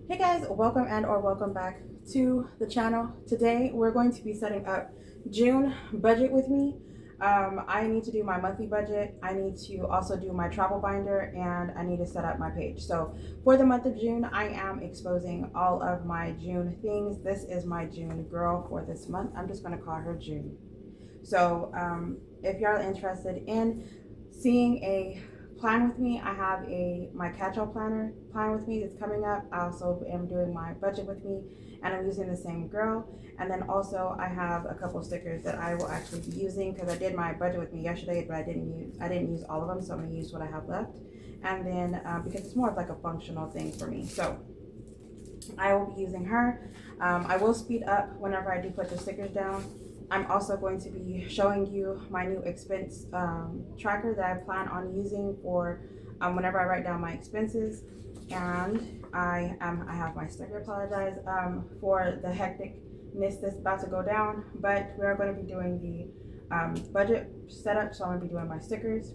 Hey guys, welcome and or welcome back to the channel. Today we're going to be setting up June budget with me. I need to do my monthly budget. I need to also do my travel binder and I need to set up my page. So for the month of June, I am exposing all of my June things. This is my June girl for this month. I'm just going to call her June. So if y'all are interested in seeing a plan with me, I have my catch-all plan with me that's coming up. I also am doing my budget with me and I'm using the same girl. And then also I have a couple stickers that I will actually be using because I did my budget with me yesterday, but I didn't use all of them, so I'm gonna use what I have left. And then because it's more of like a functional thing for me, so I will be using her. I will speed up whenever I do put the stickers down. I'm also going to be showing you my new expense tracker that I plan on using for whenever I write down my expenses. And I have my sticker. Apologize for the hecticness that's about to go down, but we are going to be doing the budget setup. So I'm going to be doing my stickers.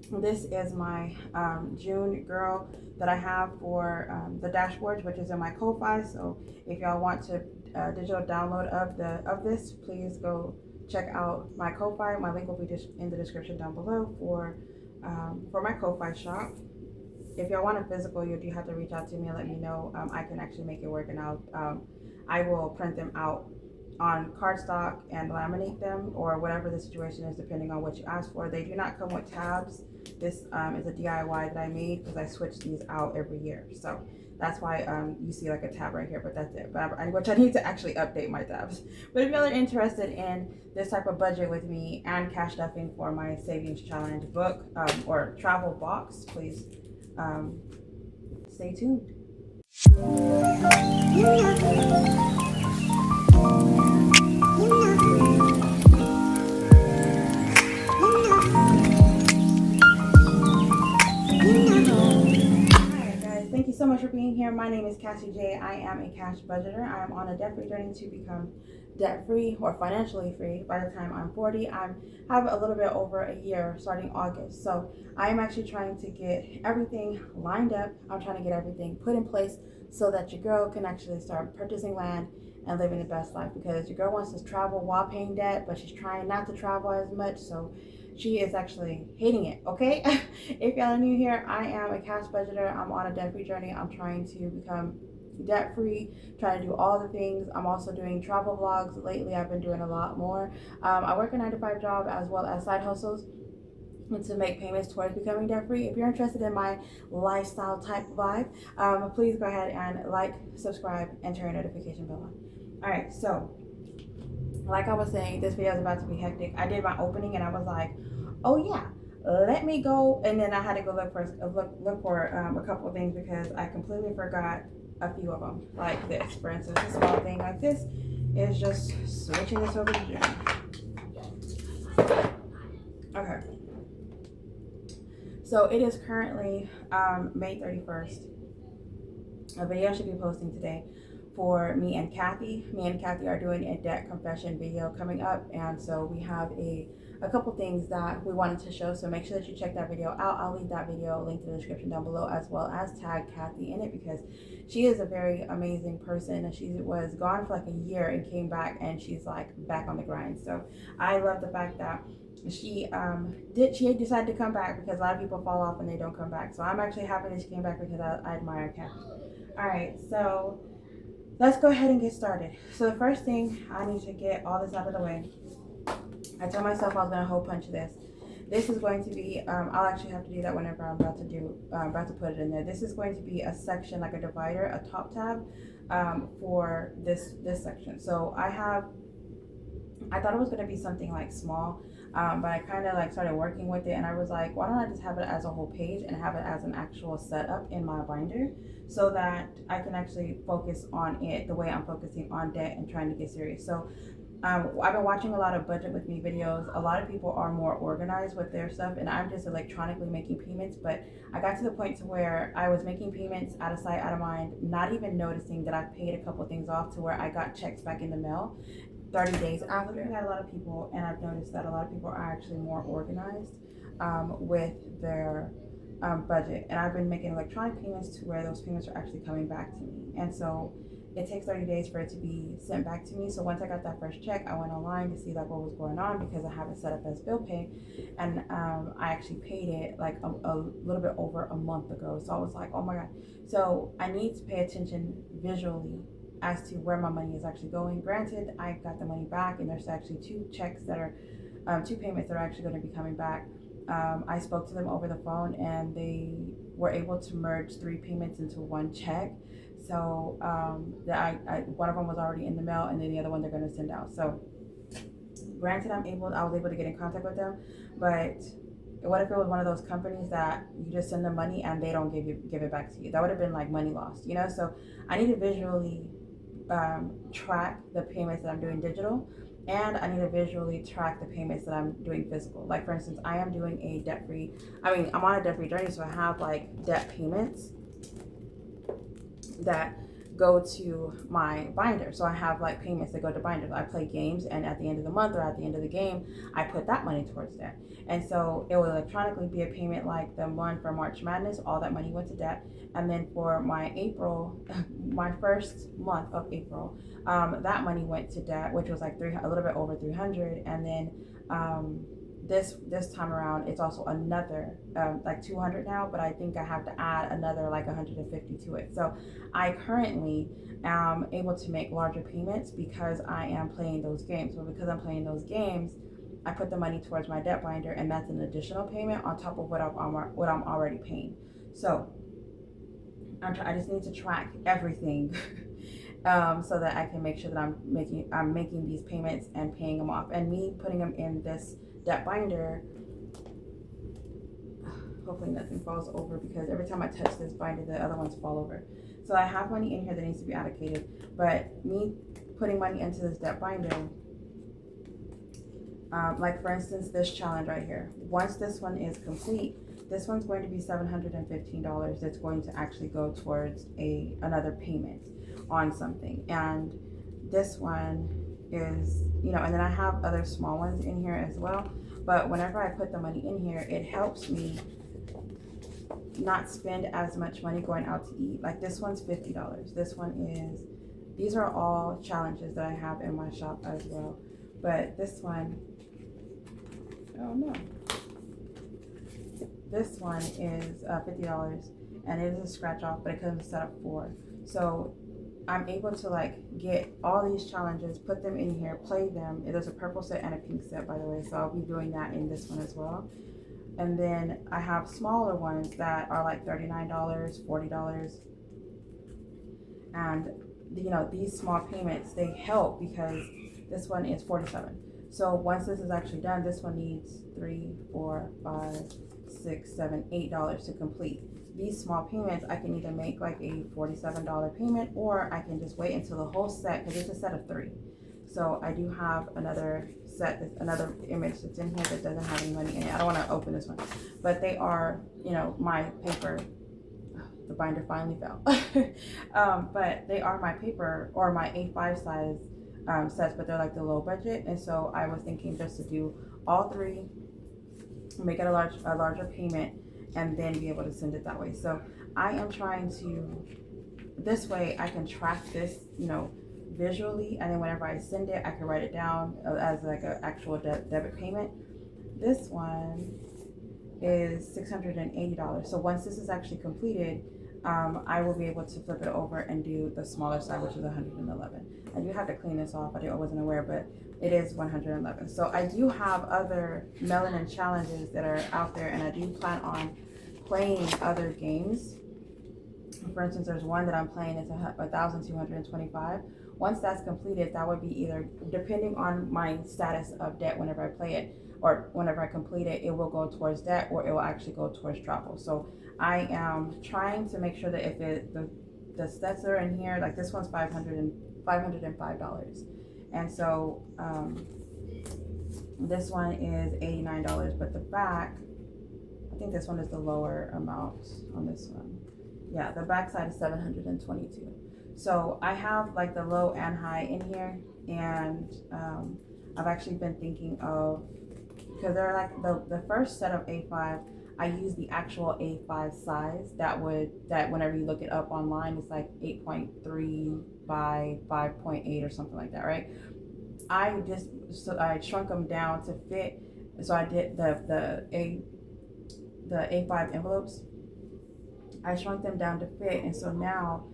This is my June girl that I have for the dashboards, which is in my Ko-fi. So if y'all want to digital download of this, please go check out my Ko-fi. My link will be in the description down below for my Ko-fi shop. If y'all want a physical, you do have to reach out to me and let me know. I can actually make it work, and I will print them out on cardstock and laminate them, or whatever the situation is depending on what you ask for. They do not come with tabs. This is a DIY that I made because I switch these out every year, so that's why you see like a tab right here, but that's it. Which I need to actually update my tabs. But if y'all are interested in this type of budget with me and cash stuffing for my savings challenge book or travel box, please stay tuned. Thank you so much for being here. My name is Cassie J. I am a cash budgeter. I am on a debt-free journey to become debt-free or financially free by the time I'm 40. I have a little bit over a year starting August. So I am actually trying to get everything lined up. I'm trying to get everything put in place so that your girl can actually start purchasing land and living the best life, because your girl wants to travel while paying debt, but she's trying not to travel as much. So she is actually hating it, okay? If y'all are new here, I am a cash budgeter. I'm on a debt-free journey. I'm trying to become debt-free, trying to do all the things. I'm also doing travel vlogs. Lately, I've been doing a lot more. I work a 9-to-5 job as well as side hustles to make payments towards becoming debt-free. If you're interested in my lifestyle type vibe, please go ahead and like, subscribe, and turn your notification bell on. All right, so like I was saying, this video is about to be hectic. I did my opening and I was like, oh yeah, let me go, and then I had to go look for a couple of things because I completely forgot a few of them. Like this, for instance, a small thing like this is just switching this over to June. Okay, so it is currently May 31st. A video should be posting today for me and Kathy. Me and Kathy are doing a debt confession video coming up, and so we have a couple things that we wanted to show, so make sure that you check that video out. I'll leave that video linked in the description down below, as well as tag Kathy in it, because she is a very amazing person. She was gone for like a year and came back, and she's like back on the grind. So I love the fact that she decided to come back, because a lot of people fall off and they don't come back. So I'm actually happy that she came back because I admire Kathy. All right, so let's go ahead and get started. So the first thing, I need to get all this out of the way. I told myself I was gonna hole punch this. This is going to be, I'll actually have to do that whenever I'm about to put it in there. This is going to be a section, like a divider, a top tab for this section. So I thought it was gonna be something like small, but I kind of like started working with it, and I was like, why don't I just have it as a whole page and have it as an actual setup in my binder, so that I can actually focus on it the way I'm focusing on debt and trying to get serious. So I've been watching a lot of budget with me videos. A lot of people are more organized with their stuff, and I'm just electronically making payments. But I got to the point to where I was making payments out of sight, out of mind, not even noticing that I paid a couple things off, to where I got checks back in the mail 30 days after. Looking at a lot of people, and I've noticed that a lot of people are actually more organized with their budget, and I've been making electronic payments to where those payments are actually coming back to me. And so it takes 30 days for it to be sent back to me. So once I got that first check, I went online to see like what was going on, because I have it set up as bill pay, and I actually paid it like a little bit over a month ago. So I was like, oh my god. So I need to pay attention visually as to where my money is actually going. Granted, I got the money back, and there's actually two checks that are two payments that are actually going to be coming back. I spoke to them over the phone, and they were able to merge 3 payments into one check. So one of them was already in the mail, and then the other one they're going to send out. So granted, I was able to get in contact with them, but what if it was one of those companies that you just send them money and they don't give it back to you? That would have been like money lost, you know? So I need to visually track the payments that I'm doing digital, and I need to visually track the payments that I'm doing physical. Like for instance, I'm on a debt-free journey, so I have like debt payments that go to my binder. So I have like payments that go to binders. I play games, and at the end of the month or at the end of the game, I put that money towards debt. And so it will electronically be a payment like the one for March Madness, all that money went to debt. And then for my April, my first month of April, that money went to debt, which was like a little bit over 300. And then this time around, it's also another like 200 now, but I think I have to add another like 150 to it. So I currently am able to make larger payments because I am playing those games. So because I'm playing those games, I put the money towards my debt binder, and that's an additional payment on top of what I'm already paying. So I just need to track everything so that I can make sure that I'm making these payments and paying them off. And me putting them in this debt binder, hopefully nothing falls over, because every time I touch this binder, the other ones fall over. So I have money in here that needs to be allocated, but me putting money into this debt binder, like for instance, this challenge right here, once this one is complete, this one's going to be $715 that's going to actually go towards another payment on something. And this one is, and then I have other small ones in here as well. But whenever I put the money in here, it helps me not spend as much money going out to eat. Like this one's $50. This one is, these are all challenges that I have in my shop as well. But this one, oh no. This one is $50, and it is a scratch off, but it comes set up 4. So I'm able to like get all these challenges, put them in here, play them. There's a purple set and a pink set, by the way, so I'll be doing that in this one as well. And then I have smaller ones that are like $39, $40. And these small payments, they help because this one is $47. So once this is actually done, this one needs $3, $4, $5, $6, $7, $8 to complete. These small payments, I can either make like a $47 payment, or I can just wait until the whole set, because it's a set of 3. So I do have another set, another image that's in here that doesn't have any money in it. I don't want to open this one, but they are, my paper. The binder finally fell. But they are my paper, or my A5 size sets, but they're like the low budget. And so I was thinking just to do all 3, make it a larger payment, and then be able to send it that way. So I am trying to, this way I can track this, visually, and then whenever I send it, I can write it down as like an actual debit payment. This one is $680. So once this is actually completed, I will be able to flip it over and do the smaller side, which is 111. I do have to clean this off. I wasn't aware, but it is 111. So I do have other melanin challenges that are out there, and I do plan on playing other games. For instance, there's one that I'm playing, it's 1,225. Once that's completed, that would be either, depending on my status of debt whenever I play it, or whenever I complete it, it will go towards debt, or it will actually go towards travel. So I am trying to make sure that if the stats that are in here, like this one's $505. And so this one is $89, but the back, I think this one is the lower amount on this one. Yeah, the back side is $722. So I have like the low and high in here, and I've actually been thinking of, because they're like the first set of A5, I use the actual A5 size that whenever you look it up online, it's like 8.3 by 5.8 or something like that, right? I shrunk them down to fit. So I did the A5 envelopes. I shrunk them down to fit, and so now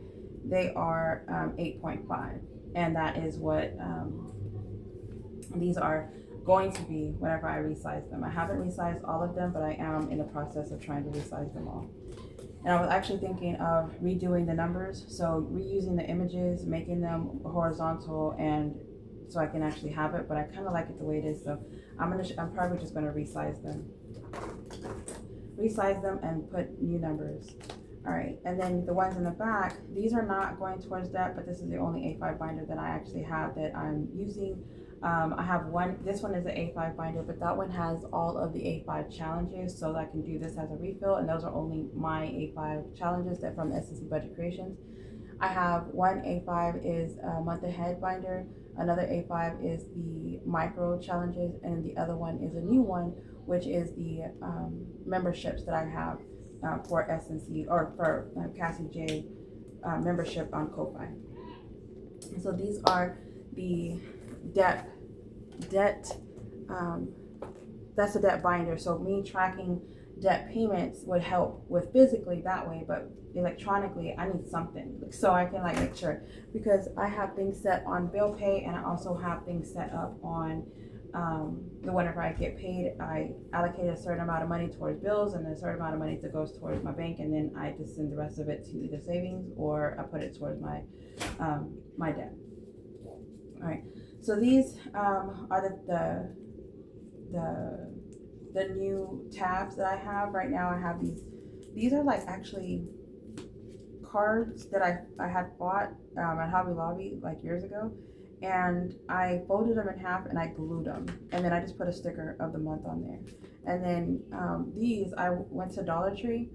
they are 8.5, and that is what these are going to be whenever I resize them. I haven't resized all of them, but I am in the process of trying to resize them all. And I was actually thinking of redoing the numbers, so reusing the images, making them horizontal, and so I can actually have it. But I kind of like it the way it is, so I'm probably just gonna resize them and put new numbers. All right, and then the ones in the back, these are not going towards that, but this is the only A5 binder that I actually have that I'm using. I have one, this one is an A5 binder, but that one has all of the A5 challenges, so I can do this as a refill, and those are only my A5 challenges that from S&C Budget Creations. I have one A5 is a month ahead binder, another A5 is the micro challenges, and the other one is a new one, which is the memberships that I have for S&C or for Cassie J membership on Ko-Fi. So these are the debt that's a debt binder. So me tracking debt payments would help with physically that way, but electronically I need something so I can like make sure, because I have things set on bill pay, and I also have things set up on whenever I get paid, I allocate a certain amount of money towards bills and a certain amount of money that goes towards my bank, and then I just send the rest of it to either savings or I put it towards my my debt. All right, so these are the new tabs that I have right now. I have these are like actually cards that I had bought at Hobby Lobby like years ago, and I folded them in half and I glued them, and then I just put a sticker of the month on there. And then these, I went to Dollar Tree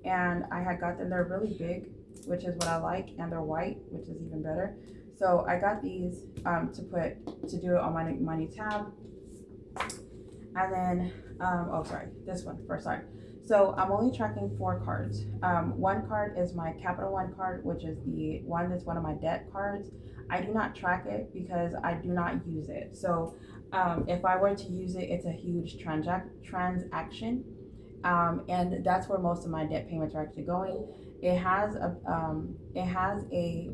and I had got them. They're really big, which is what I like, and they're white, which is even better. So I got these to do it on my money tab. And then this one first. Sorry. So I'm only tracking 4 cards. One card is my Capital One card, which is the one that's one of my debt cards. I do not track it because I do not use it. So if I were to use it, it's a huge transaction, and that's where most of my debt payments are actually going. It has a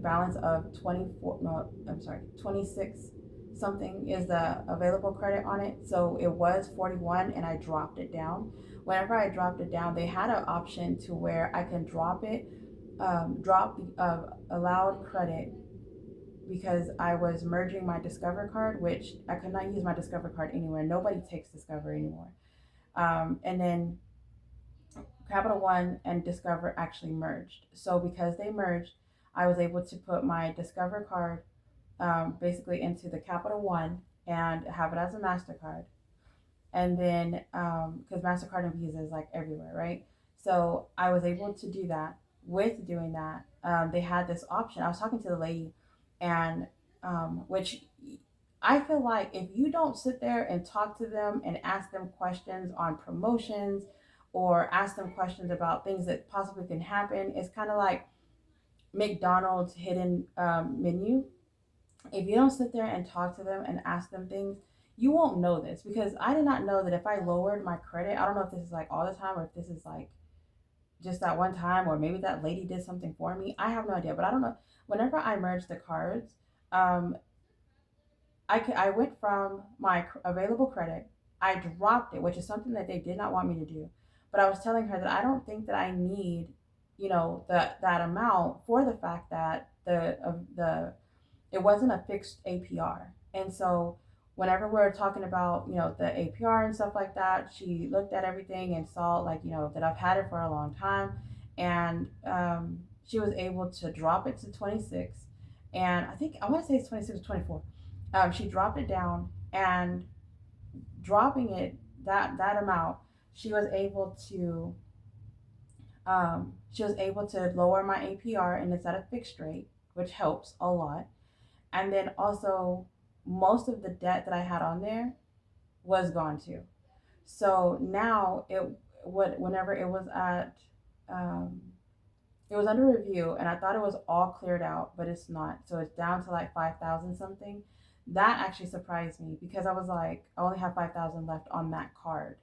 balance of 26 something is the available credit on it. So it was 41 and I dropped it down. Whenever I dropped it down, they had an option to where I can drop allowed credit, because I was merging my Discover card, which I could not use my Discover card anywhere. Nobody takes Discover anymore. And then Capital One and Discover actually merged. So because they merged, I was able to put my Discover card basically into the Capital One and have it as a MasterCard. And then, because MasterCard and Visa is like everywhere, right? So I was able to do that. With doing that, they had this option. I was talking to the lady, and which I feel like if you don't sit there and talk to them and ask them questions on promotions or ask them questions about things that possibly can happen, it's kind of like McDonald's hidden menu. If you don't sit there and talk to them and ask them things, you won't know this, because I did not know that if I lowered my credit, I don't know if this is like all the time or if this is like just that one time, or maybe that lady did something for me. I have no idea, but I don't know. Whenever I merged the cards, um, I went from my available credit, I dropped it, which is something that they did not want me to do. But I was telling her that I don't think that I need, that amount, for the fact that the it wasn't a fixed APR. And so whenever we're talking about, the APR and stuff like that, she looked at everything and saw like, that I've had it for a long time. And she was able to drop it to 26. And I want to say it's 26 or 24. She dropped it down, and dropping it, that amount, she was able to lower my APR, and it's at a fixed rate, which helps a lot. And then also, most of the debt that I had on there was gone too. So now whenever it was at, um, it was under review, and I thought it was all cleared out, but it's not. So it's down to like 5,000 something. That actually surprised me because I was like, I only have 5,000 left on that card.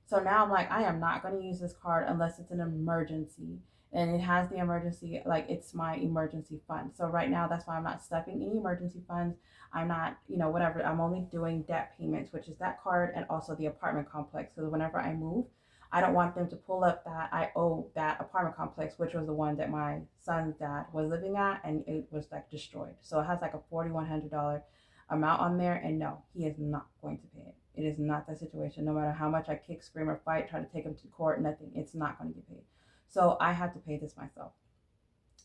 So now I'm like, I am not going to use this card unless it's an emergency. And it has the emergency, like it's my emergency fund. So right now, that's why I'm not stuffing any emergency funds. I'm not, whatever. I'm only doing debt payments, which is that card and also the apartment complex. So whenever I move, I don't want them to pull up that I owe that apartment complex, which was the one that my son's dad was living at, and it was like destroyed. So it has like a $4,100 amount on there, and no, he is not going to pay it. It is not the situation. No matter how much I kick, scream, or fight, try to take him to court, nothing. It's not going to get paid. So I have to pay this myself,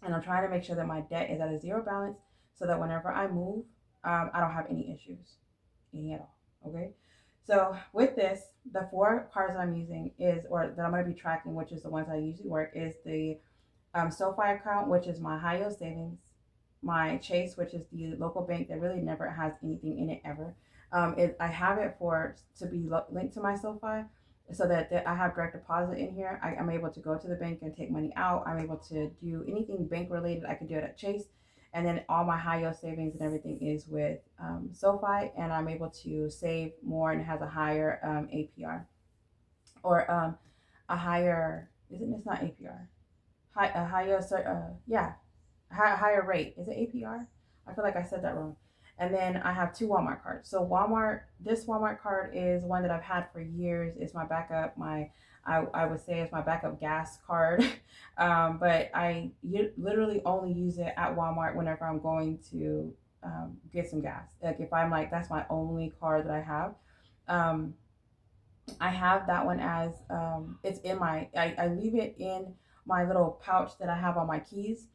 and I'm trying to make sure that my debt is at a zero balance, so that whenever I move, I don't have any issues, any at all. Okay. So with this, the four cards that I'm using is, or that I'm going to be tracking, which is the ones I usually work, is the SoFi account, which is my high yield savings, my Chase, which is the local bank that really never has anything in it ever. I have it to be linked to my SoFi, so that I have direct deposit in here. I'm able to go to the bank and take money out. I'm able to do anything bank related. I can do it at Chase. And then all my high yield savings and everything is with SoFi, and I'm able to save more, and it has a higher APR, or a higher, isn't it's not APR, a higher, yeah, higher rate. Is it APR? I feel like I said that wrong. And then I have two Walmart cards. So this Walmart card is one that I've had for years. It's my backup, I would say it's my backup gas card. But literally only use it at Walmart whenever I'm going to get some gas. Like if I'm like, that's my only card that I have. Um, I have that one as it's in I leave it in my little pouch that I have on my keys.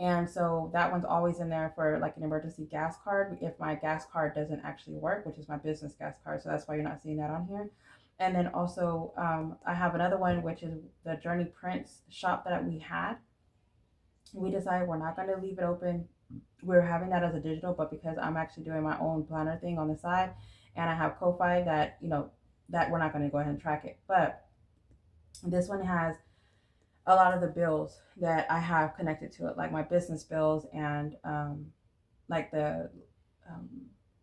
And so that one's always in there for like an emergency gas card if my gas card doesn't actually work, which is my business gas card. So that's why you're not seeing that on here. And then also, I have another one, which is the Journey Prints shop that we had. We decided we're not going to leave it open. We're having that as a digital, but because I'm actually doing my own planner thing on the side, and I have Ko-Fi that, that we're not going to go ahead and track it. But this one has a lot of the bills that I have connected to it, like my business bills and like um,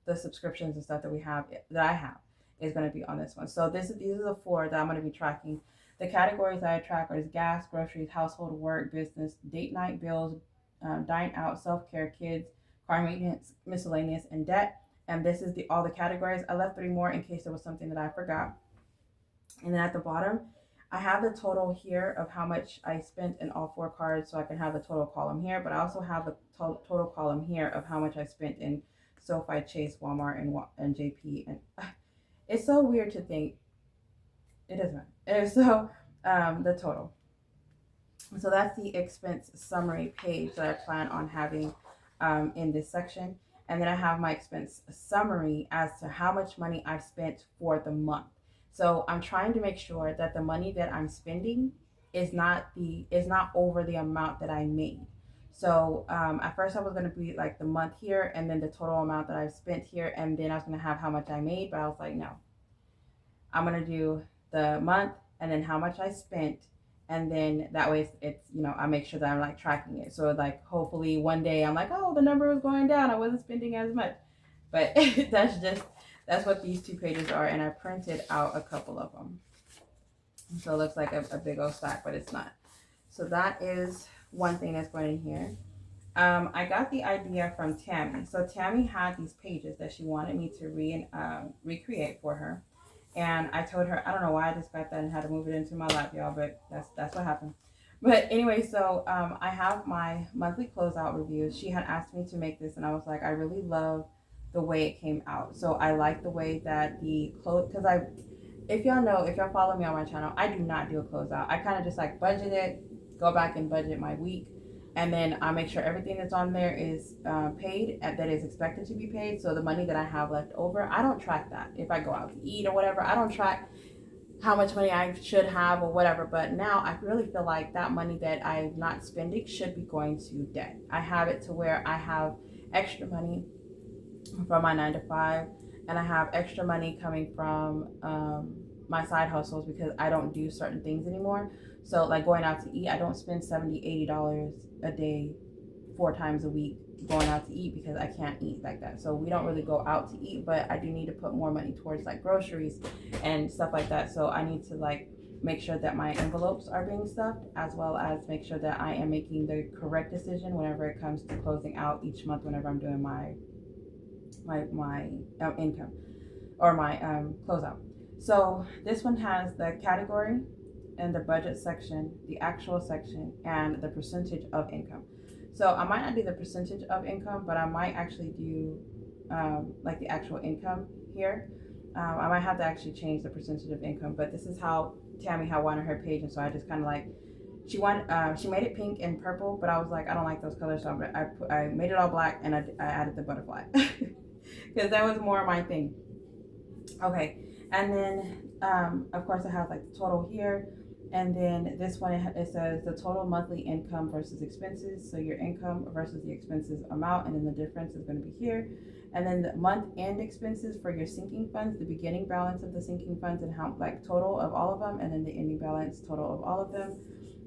the subscriptions and stuff that I have is going to be on this one. So these are the four that I'm going to be tracking. The categories that I track are gas, groceries, household, work, business, date night bills, dine out, self care, kids, car maintenance, miscellaneous, and debt. And this is all the categories. I left three more in case there was something that I forgot. And then at the bottom, I have the total here of how much I spent in all four cards, so I can have the total column here. But I also have the total column here of how much I spent in SoFi, Chase, Walmart, and JP. And it's so weird to think. It isn't. And so the total. So that's the expense summary page that I plan on having in this section. And then I have my expense summary as to how much money I've spent for the month. So I'm trying to make sure that the money that I'm spending is not over the amount that I made. So at first I was going to be like the month here, and then the total amount that I've spent here, and then I was going to have how much I made. But I was like, no, I'm going to do the month and then how much I spent, and then that way it's I make sure that I'm like tracking it. So like hopefully one day I'm like, oh, the number was going down, I wasn't spending as much. But that's what these two pages are, and I printed out a couple of them. So it looks like a big old stack, but it's not. So that is one thing that's going in here. I got the idea from Tammy. So Tammy had these pages that she wanted me to recreate for her. And I told her, I don't know why I just got that and had to move it into my lap, y'all, but that's what happened. But anyway, so I have my monthly closeout reviews. She had asked me to make this, and I was like, I really love the way it came out. So I like the way that the close, because if y'all follow me on my channel, I do not do a closeout. I kind of just like budget it, go back and budget my week, and then I make sure everything that's on there is paid, that is expected to be paid. So the money that I have left over, I don't track that. If I go out to eat or whatever, I don't track how much money I should have or whatever. But now I really feel like that money that I'm not spending should be going to debt. I have it to where I have extra money from my 9 to 5, and I have extra money coming from my side hustles because I don't do certain things anymore. So like going out to eat, I don't spend $70-$80 a day 4 times a week going out to eat because I can't eat like that. So we don't really go out to eat, but I do need to put more money towards like groceries and stuff like that. So I need to like make sure that my envelopes are being stuffed, as well as make sure that I am making the correct decision whenever it comes to closing out each month, whenever I'm doing my income or my closeout. So this one has the category and the budget section, the actual section, and the percentage of income. So I might not do the percentage of income, but I might actually do like the actual income here. I might have to actually change the percentage of income, but this is how Tammy had one on her page, and so I just kind of like, she made it pink and purple, but I was like, I don't like those colors, so I made it all black, and I added the butterfly because that was more my thing. Okay, and then of course it has like the total here, and then this one it says the total monthly income versus expenses. So your income versus the expenses amount, and then the difference is going to be here. And then the month end expenses for your sinking funds, the beginning balance of the sinking funds and how like total of all of them, and then the ending balance total of all of them.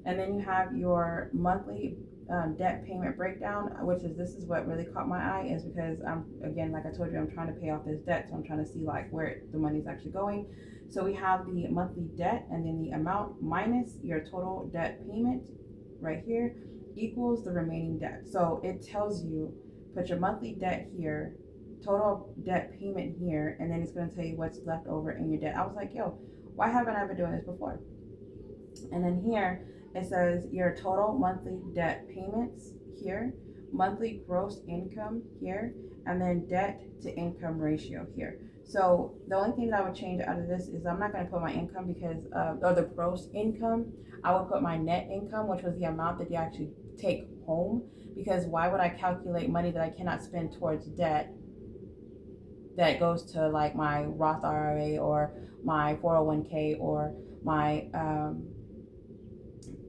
And then you have your monthly debt payment breakdown, which is, this is what really caught my eye, is because I'm, again, like I told you, I'm trying to pay off this debt, so I'm trying to see like where the money's actually going. So we have the monthly debt, and then the amount minus your total debt payment right here equals the remaining debt. So it tells you, put your monthly debt here, total debt payment here, and then it's going to tell you what's left over in your debt. I was like, yo, why haven't I been doing this before? And then here it says your total monthly debt payments here, monthly gross income here, and then debt to income ratio here. So the only thing that I would change out of this is I'm not going to put my income because or the gross income. I would put my net income, which was the amount that you actually take home, because why would I calculate money that I cannot spend towards debt that goes to like my Roth IRA or my 401k or my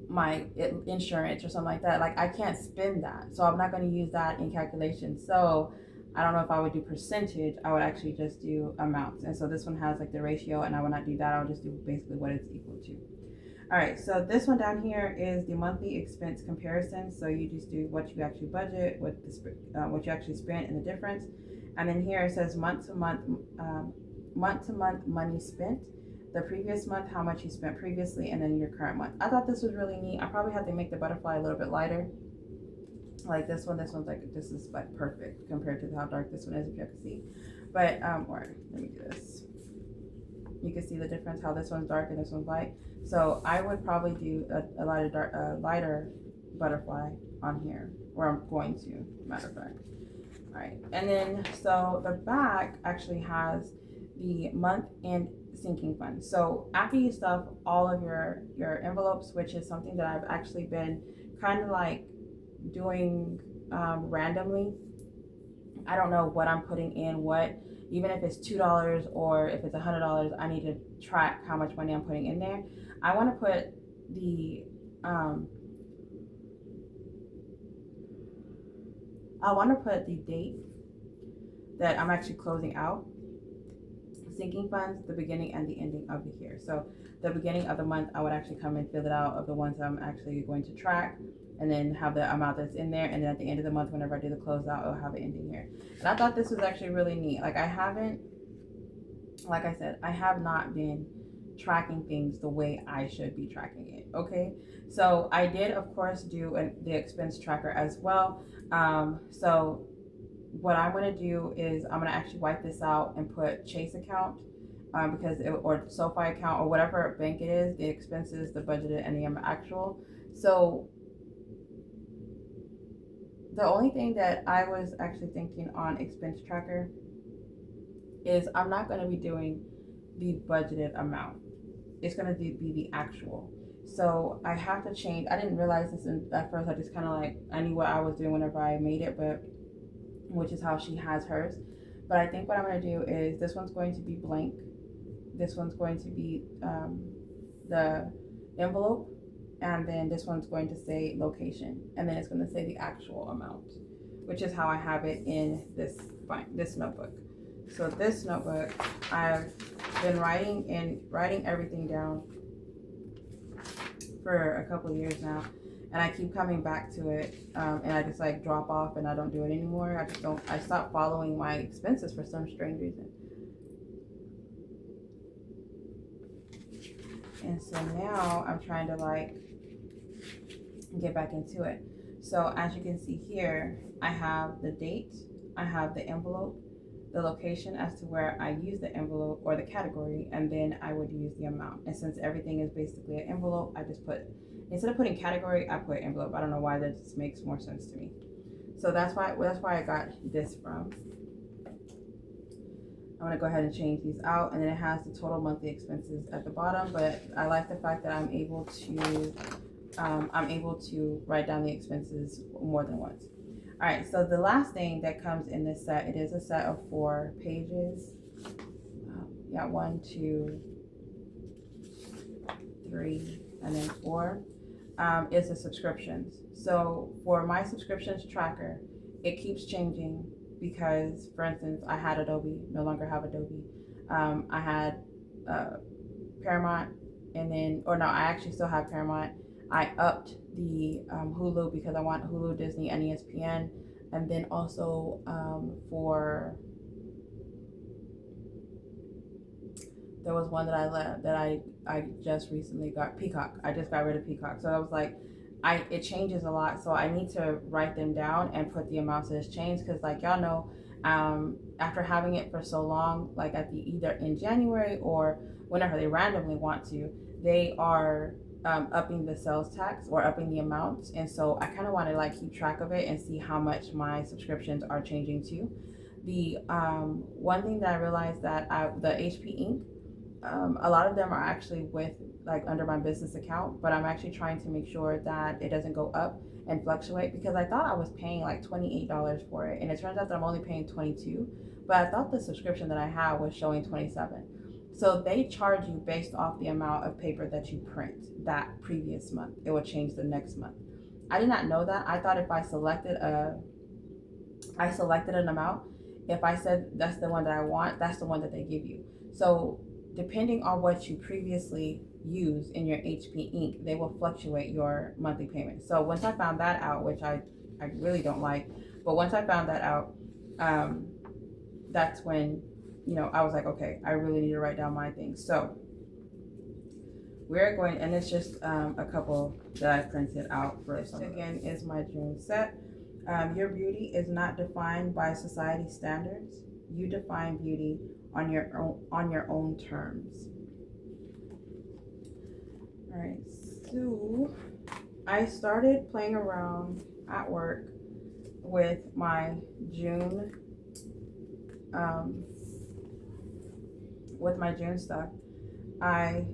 my insurance or something like that. Like I can't spend that, so I'm not going to use that in calculation. So I don't know if I would do percentage. I would actually just do amounts. And so this one has like the ratio, and I would not do that. I would just do basically what it's equal to. All right, so this one down here is the monthly expense comparison. So you just do what you actually budget, what you actually spent, and the difference. And then here it says month to month money spent, the previous month, how much you spent previously, and then your current month. I thought this was really neat. I probably have to make the butterfly a little bit lighter. Like this one's like, this is like perfect compared to how dark this one is, if you can see. But or let me do this. You can see the difference, how this one's dark and this one's light. So I would probably do a lighter butterfly on here, or I'm going to, matter of fact. All right, and then so the back actually has the month end sinking fund. So after you stuff all of your envelopes, which is something that I've actually been kind of like doing randomly. I don't know what I'm putting in what, even if it's $2 or if it's $100, I need to track how much money I'm putting in there. I want to put the date that I'm actually closing out sinking funds, the beginning and the ending of the year. So the beginning of the month, I would actually come and fill it out of the ones I'm actually going to track, and then have the amount that's in there. And then at the end of the month, whenever I do the closeout, I'll have it ending here. And I thought this was actually really neat. Like like I said, I have not been tracking things the way I should be tracking it. Okay, so I did of course do the expense tracker as well. So what I'm going to do is I'm going to actually wipe this out and put Chase account, or SoFi account, or whatever bank it is, the expenses, the budgeted, and the actual. So the only thing that I was actually thinking on expense tracker is I'm not going to be doing the budgeted amount. It's going to be the actual. So I have to change. I didn't realize this at first. I just kind of like, I knew what I was doing whenever I made it, but which is how she has hers. But I think what I'm going to do is this one's going to be blank. This one's going to be the envelope. And then this one's going to say location. And then it's going to say the actual amount, which is how I have it in this notebook. So this notebook, I've been writing everything down for a couple of years now, and I keep coming back to it, and I just like drop off and I don't do it anymore. I stopped following my expenses for some strange reason. And so now I'm trying to like get back into it. So as you can see here, I have the date, I have the envelope, the location as to where I use the envelope or the category, and then I would use the amount. And since everything is basically an envelope, I just put, instead of putting category, I put envelope. I don't know why, that just makes more sense to me. So that's why I got this from. I'm gonna go ahead and change these out, and then it has the total monthly expenses at the bottom, but I like the fact that I'm able to write down the expenses more than once. All right, so the last thing that comes in this set, it is a set of 4 pages. 1, 2, 3, and then 4, is the subscriptions. So for my subscriptions tracker, it keeps changing because, for instance, I had Adobe, no longer have Adobe. I had Paramount, and then, or no, I actually still have Paramount. I upped the Hulu because I want Hulu, Disney, and ESPN. And then also there was one that I just recently got, Peacock. I just got rid of Peacock. So I was like, it changes a lot. So I need to write them down and put the amounts that has changed. Cause like y'all know, after having it for so long, like either in January or whenever they randomly want to, they are upping the sales tax or upping the amounts. And so I kind of want to like keep track of it and see how much my subscriptions are changing too. The one thing that I realized that the HP ink, a lot of them are actually with like under my business account, but I'm actually trying to make sure that it doesn't go up and fluctuate, because I thought I was paying like $28 for it, and it turns out that I'm only paying $22, but I thought the subscription that I had was showing $27. So they charge you based off the amount of paper that you print that previous month. It will change the next month. I did not know that. I thought if I selected an amount, if I said that's the one that I want, that's the one that they give you. So depending on what you previously use in your HP ink, they will fluctuate your monthly payment. So once I found that out, which I really don't like, but once I found that out, that's when, I was like, okay, I really need to write down my things. So we're going, and it's just a couple that I printed out for this. Again, is my June set. Your beauty is not defined by society standards. You define beauty on your own terms. All right, so I started playing around at work with my June stuff. I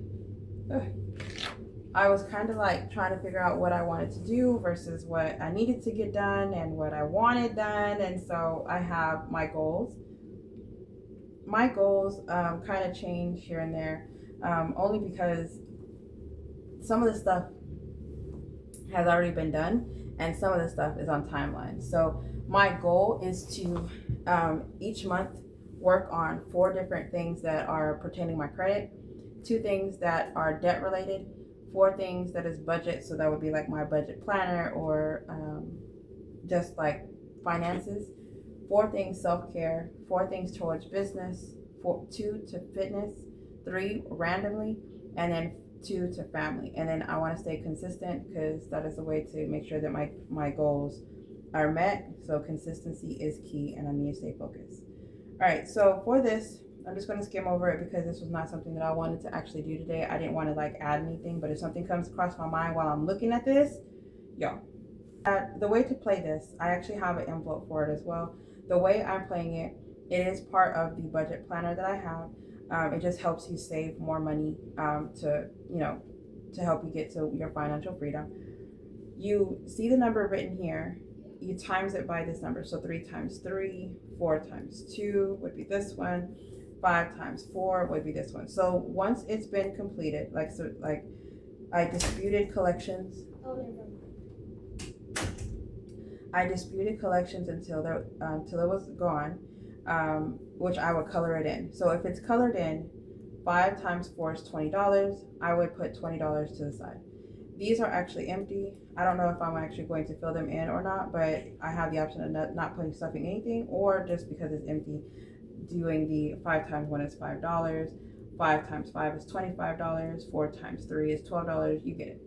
was kind of like trying to figure out what I wanted to do versus what I needed to get done and what I wanted done. And so I have my goals. My goals kind of change here and there, only because some of the stuff has already been done and some of the stuff is on timeline. So my goal is to each month work on 4 different things that are pertaining to my credit, 2 things that are debt related, 4 things that is budget. So that would be like my budget planner or just like finances, 4 things self-care, 4 things towards business, 2 to fitness, 3 randomly, and then 2 to family. And then I want to stay consistent because that is a way to make sure that my goals are met. So consistency is key and I need to stay focused. All right, so for this, I'm just going to skim over it because this was not something that I wanted to actually do today. I didn't want to like add anything, but if something comes across my mind while I'm looking at this, the way to play this, I actually have an envelope for it as well. The way I'm playing it, it is part of the budget planner that I have. It just helps you save more money to help you get to your financial freedom. You see the number written here, you times it by this number. So 3 times 3, 4 times 2 would be this one, 5 times 4 would be this one. So once it's been completed, like I disputed collections. I disputed collections until it was gone, which I would color it in. So if it's colored in, 5 times 4 is $20. I would put $20 to the side. These are actually empty. I don't know if I'm actually going to fill them in or not, but I have the option of not putting stuff in anything, or just because it's empty, doing the 5 times 1 is $5, 5 times 5 is $25, 4 times 3 is $12. You get it.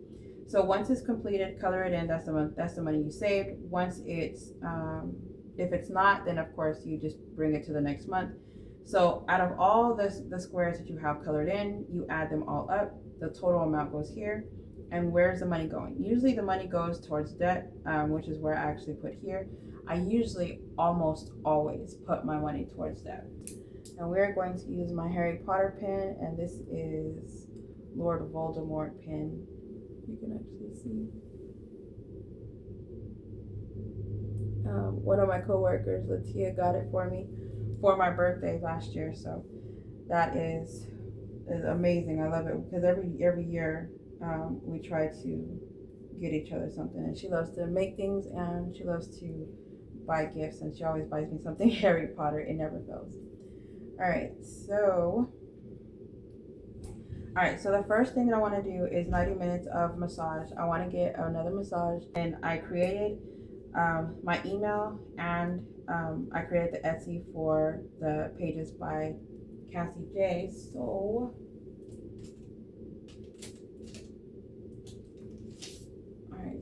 So once it's completed, color it in. That's the money you saved. Once it's if it's not, then of course you just bring it to the next month. So out of all the squares that you have colored in, you add them all up. The total amount goes here. And where's the money going? Usually the money goes towards debt, which is where I actually put here. I usually almost always put my money towards debt. And we're going to use my Harry Potter pen, and this is Lord Voldemort pen. You can actually see. One of my coworkers, Latia, got it for me for my birthday last year. So that is amazing. I love it because every year we try to get each other something, and she loves to make things and she loves to buy gifts, and she always buys me something Harry Potter. It never fails. All right, so the first thing that I want to do is 90 minutes of massage. I want to get another massage, and I created my email, and I created the Etsy for the pages by Cassie J. So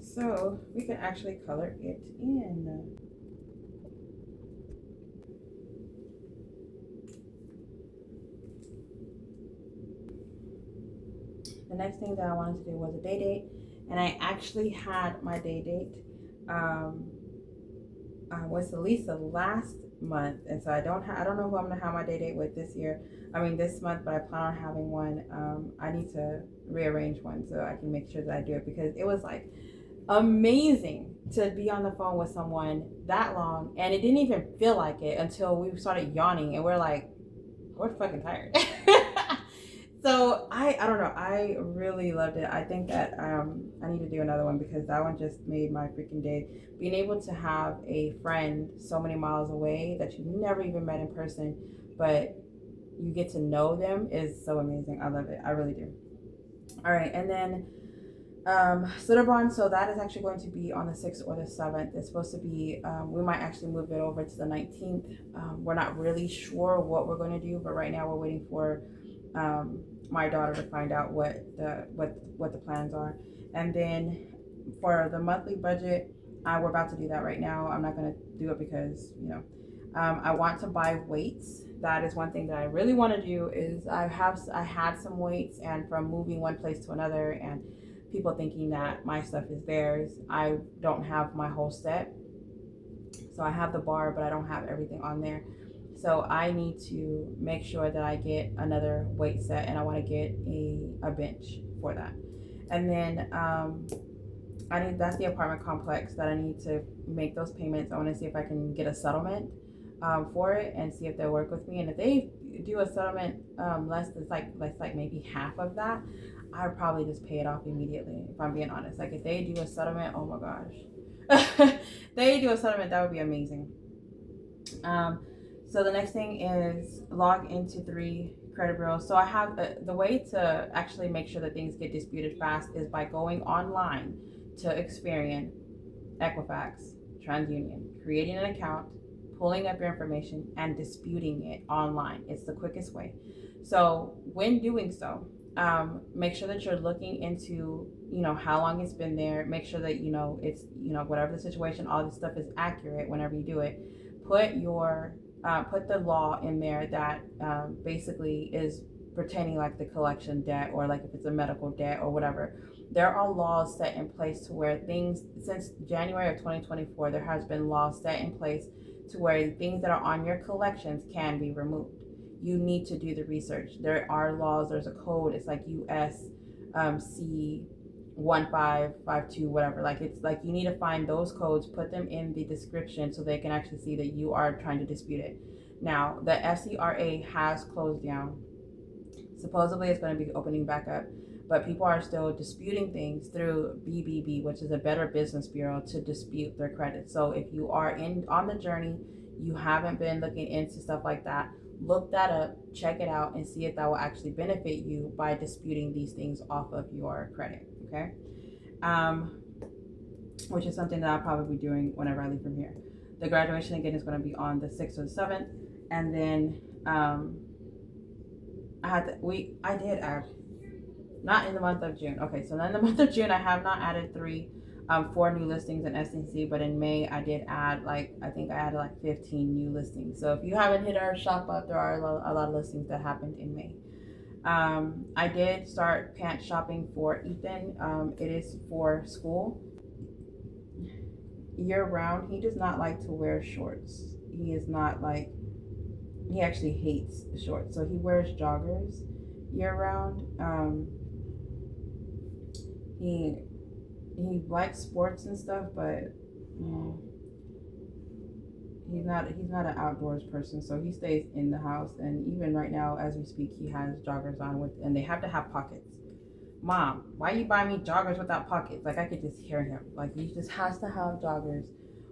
so we can actually color it in. The next thing that I wanted to do was a day date, and I actually had my day date was Lisa last month, and so I don't know who I'm gonna have my day date with this month, but I plan on having one. I need to rearrange one so I can make sure that I do it, because it was like amazing to be on the phone with someone that long, and it didn't even feel like it until we started yawning, and we're fucking tired. So I don't know, I really loved it. I think that I need to do another one, because that one just made my freaking day. Being able to have a friend so many miles away that you never even met in person, but you get to know them, is so amazing. I love it. I really do. All right, and then Sutterbond, so that is actually going to be on the 6th or the 7th. It's supposed to be, we might actually move it over to the 19th. We're not really sure what we're going to do, but right now we're waiting for my daughter to find out what the plans are. And then for the monthly budget, we're about to do that right now. I'm not going to do it because, I want to buy weights. That is one thing that I really want to do. Is I had some weights, and from moving one place to another and people thinking that my stuff is theirs, I don't have my whole set. So I have the bar, but I don't have everything on there. So I need to make sure that I get another weight set, and I want to get a bench for that. And then that's the apartment complex that I need to make those payments. I want to see if I can get a settlement for it, and see if they'll work with me. And if they do a settlement less like maybe half of that, I would probably just pay it off immediately, if I'm being honest. Like if they do a settlement, oh my gosh. They do a settlement, that would be amazing. So the next thing is log into 3 credit bureaus. So I have the way to actually make sure that things get disputed fast is by going online to Experian, Equifax, TransUnion, creating an account, pulling up your information, and disputing it online. It's the quickest way. So when doing so, make sure that you're looking into, how long it's been there. Make sure that, it's, whatever the situation, all this stuff is accurate whenever you do it. Put the law in there that basically is pertaining like the collection debt, or like if it's a medical debt or whatever. There are laws set in place to where things, since January of 2024, there has been laws set in place to where things that are on your collections can be removed. You need to do the research. There are laws, there's a code, it's like US C 1552, whatever. Like it's like you need to find those codes, put them in the description so they can actually see that you are trying to dispute it. Now, the FCRA has closed down. Supposedly it's going to be opening back up, but people are still disputing things through BBB, which is a Better Business Bureau, to dispute their credit. So if you are on the journey, you haven't been looking into stuff like that, look that up, check it out, and see if that will actually benefit you by disputing these things off of your credit. Okay. Um, which is something that I'll probably be doing whenever I leave from here. The graduation again is going to be on the 6th or the 7th, and then I did add, not in the month of June. Okay, so in the month of June I have not added four new listings in SNC, but in May I did add I think I added like 15 new listings. So if you haven't hit our shop up, there are a lot of listings that happened in May. I did start pants shopping for Ethan. It is for school year round. He does not like to wear shorts. He is not like, he actually hates shorts. So he wears joggers year round. He likes sports and stuff, but he's not an outdoors person. So he stays in the house. And even right now, as we speak, he has joggers on and they have to have pockets. Mom, why you buy me joggers without pockets? Like I could just hear him. Like he just has to have joggers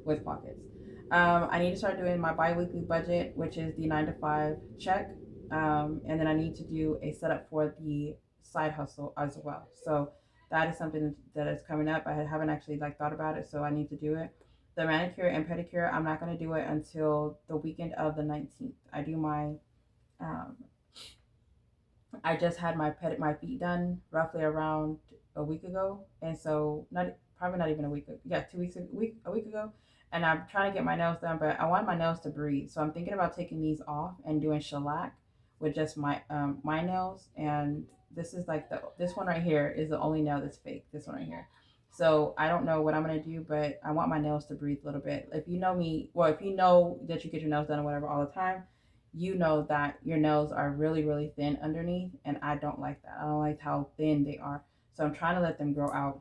with pockets. I need to start doing my bi-weekly budget, which is the 9 to 5 check. And then I need to do a setup for the side hustle as well. So that is something that is coming up. I haven't actually thought about it, so I need to do it. The manicure and pedicure, I'm not going to do it until the weekend of the 19th. I do my I just had my feet done roughly around a week ago, and so probably not even a week. Yeah, 2 weeks a week ago, and I'm trying to get my nails done, but I want my nails to breathe, so I'm thinking about taking these off and doing shellac with just my nails. And this is this one right here is the only nail that's fake. This one right here. So I don't know what I'm gonna do, but I want my nails to breathe a little bit. If you know me, well, if you know that you get your nails done or whatever all the time, you know that your nails are really, really thin underneath, and I don't like that. I don't like how thin they are. So I'm trying to let them grow out.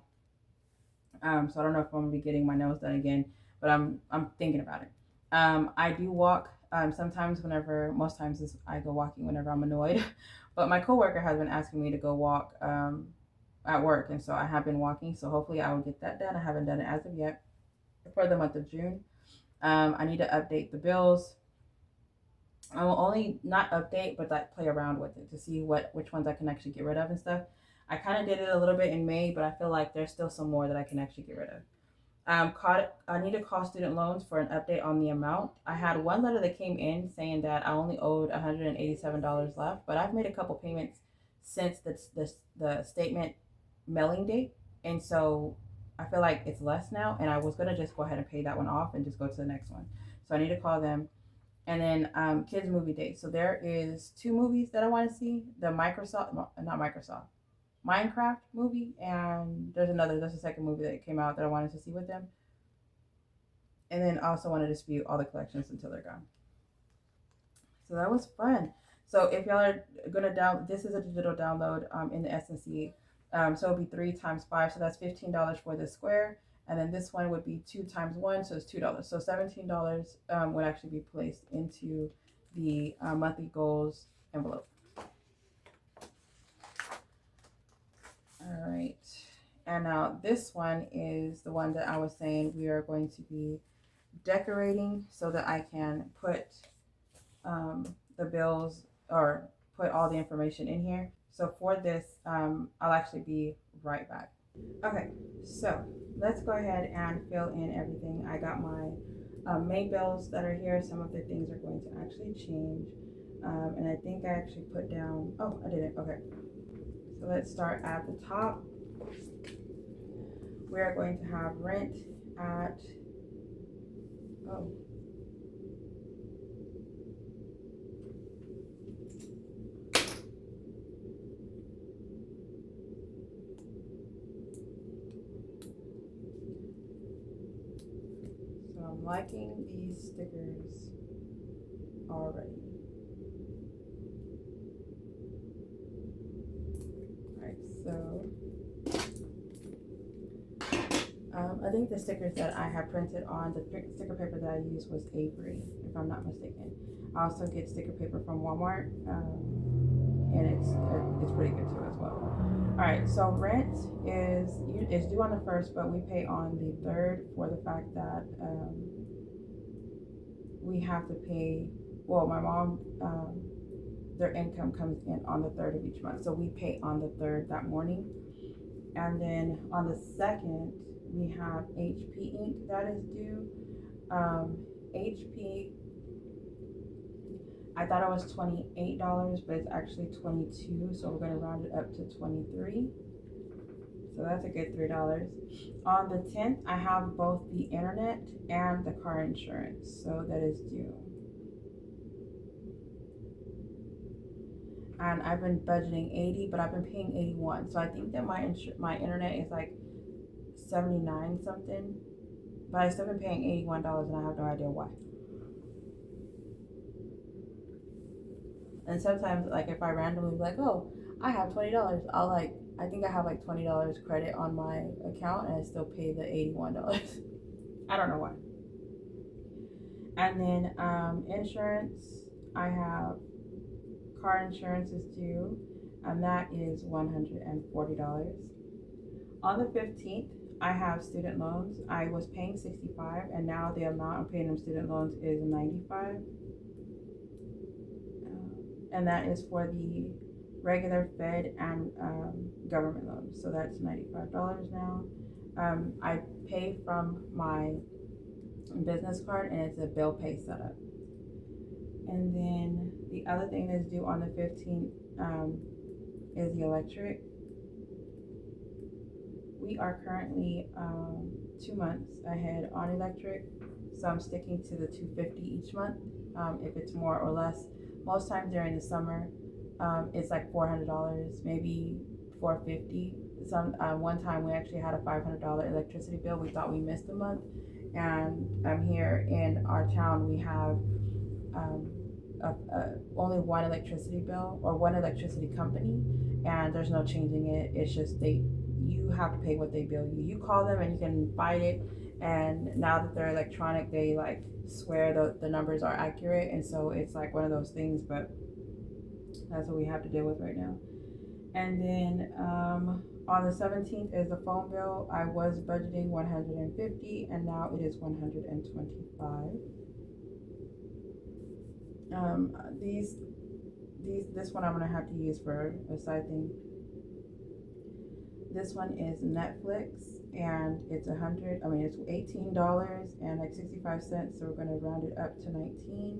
So I don't know if I'm gonna be getting my nails done again, but I'm thinking about it. I do walk. Sometimes most times I go walking whenever I'm annoyed, but my coworker has been asking me to go walk at work, and so I have been walking. So hopefully I will get that done. I haven't done it as of yet for the month of June. I need to update the bills. I will only not update, but play around with it to see which ones I can actually get rid of and stuff. I kind of did it a little bit in May, but I feel like there's still some more that I can actually get rid of. I need to call student loans for an update on the amount. I had one letter that came in saying that I only owed $187 left, but I've made a couple payments since the statement mailing date, and so I feel like it's less now. And I was gonna just go ahead and pay that one off and just go to the next one. So I need to call them. And then kids movie date. So there is two movies that I want to see: the Minecraft movie, and there's a second movie that came out that I wanted to see with them. And then I also want to dispute all the collections until they're gone. So that was fun. So if y'all are gonna this is a digital download in the SNC. So it'll be 3 times 5, so that's $15 for this square. And then this one would be 2 times 1, so it's $2. So $17 would actually be placed into the monthly goals envelope. All right. And now this one is the one that I was saying we are going to be decorating so that I can put the bills or put all the information in here. So for this, I'll actually be right back. Okay, so let's go ahead and fill in everything. I got my May bills that are here. Some of the things are going to actually change. And I think I actually put down, oh, I didn't, okay. So let's start at the top. We are going to have rent at, oh. So I'm liking these stickers already. Alright, so I think the stickers that I have printed on, the sticker paper that I used was Avery, if I'm not mistaken. I also get sticker paper from Walmart, and it's pretty good too as well. All right, so rent is due on the 1st, but we pay on the 3rd for the fact that we have to pay well, my mom, their income comes in on the 3rd of each month. So we pay on the 3rd that morning. And then on the 2nd, we have HP Inc. that is due. HP, I thought it was $28, but it's actually $22. So we're gonna round it up to $23. So that's a good $3. On the 10th, I have both the internet and the car insurance. So that is due. And I've been budgeting 80, but I've been paying 81. So I think that my internet is like 79 something, but I still been paying $81 and I have no idea why. And sometimes, like, if I randomly be like, oh, I have $20, I'll like, I think I have like $20 credit on my account and I still pay the $81. I don't know why. And then insurance, I have car insurance is due, and that is $140. On the 15th, I have student loans. I was paying $65, and now the amount I'm paying in student loans is $95. And that is for the regular Fed and government loans. So that's $95 now. I pay from my business card, and it's a bill pay setup. And then the other thing that's due on the 15th is the electric. We are currently 2 months ahead on electric, so I'm sticking to the $250 each month. If it's more or less, most times during the summer, it's like $400, maybe $450. One time we actually had a $500 electricity bill. We thought we missed a month, and here in our town we have only one electricity bill or one electricity company, and there's no changing it. It's just you have to pay what they bill you. You call them and you can fight it, and now that they're electronic, they like swear the numbers are accurate, and so it's like one of those things, but that's what we have to deal with right now. And then on the 17th is the phone bill. I was budgeting $150 and now it is $125. This one I'm gonna have to use for a side thing. This one is Netflix, and it's it's $18 and like 65 cents. So we're gonna round it up to 19.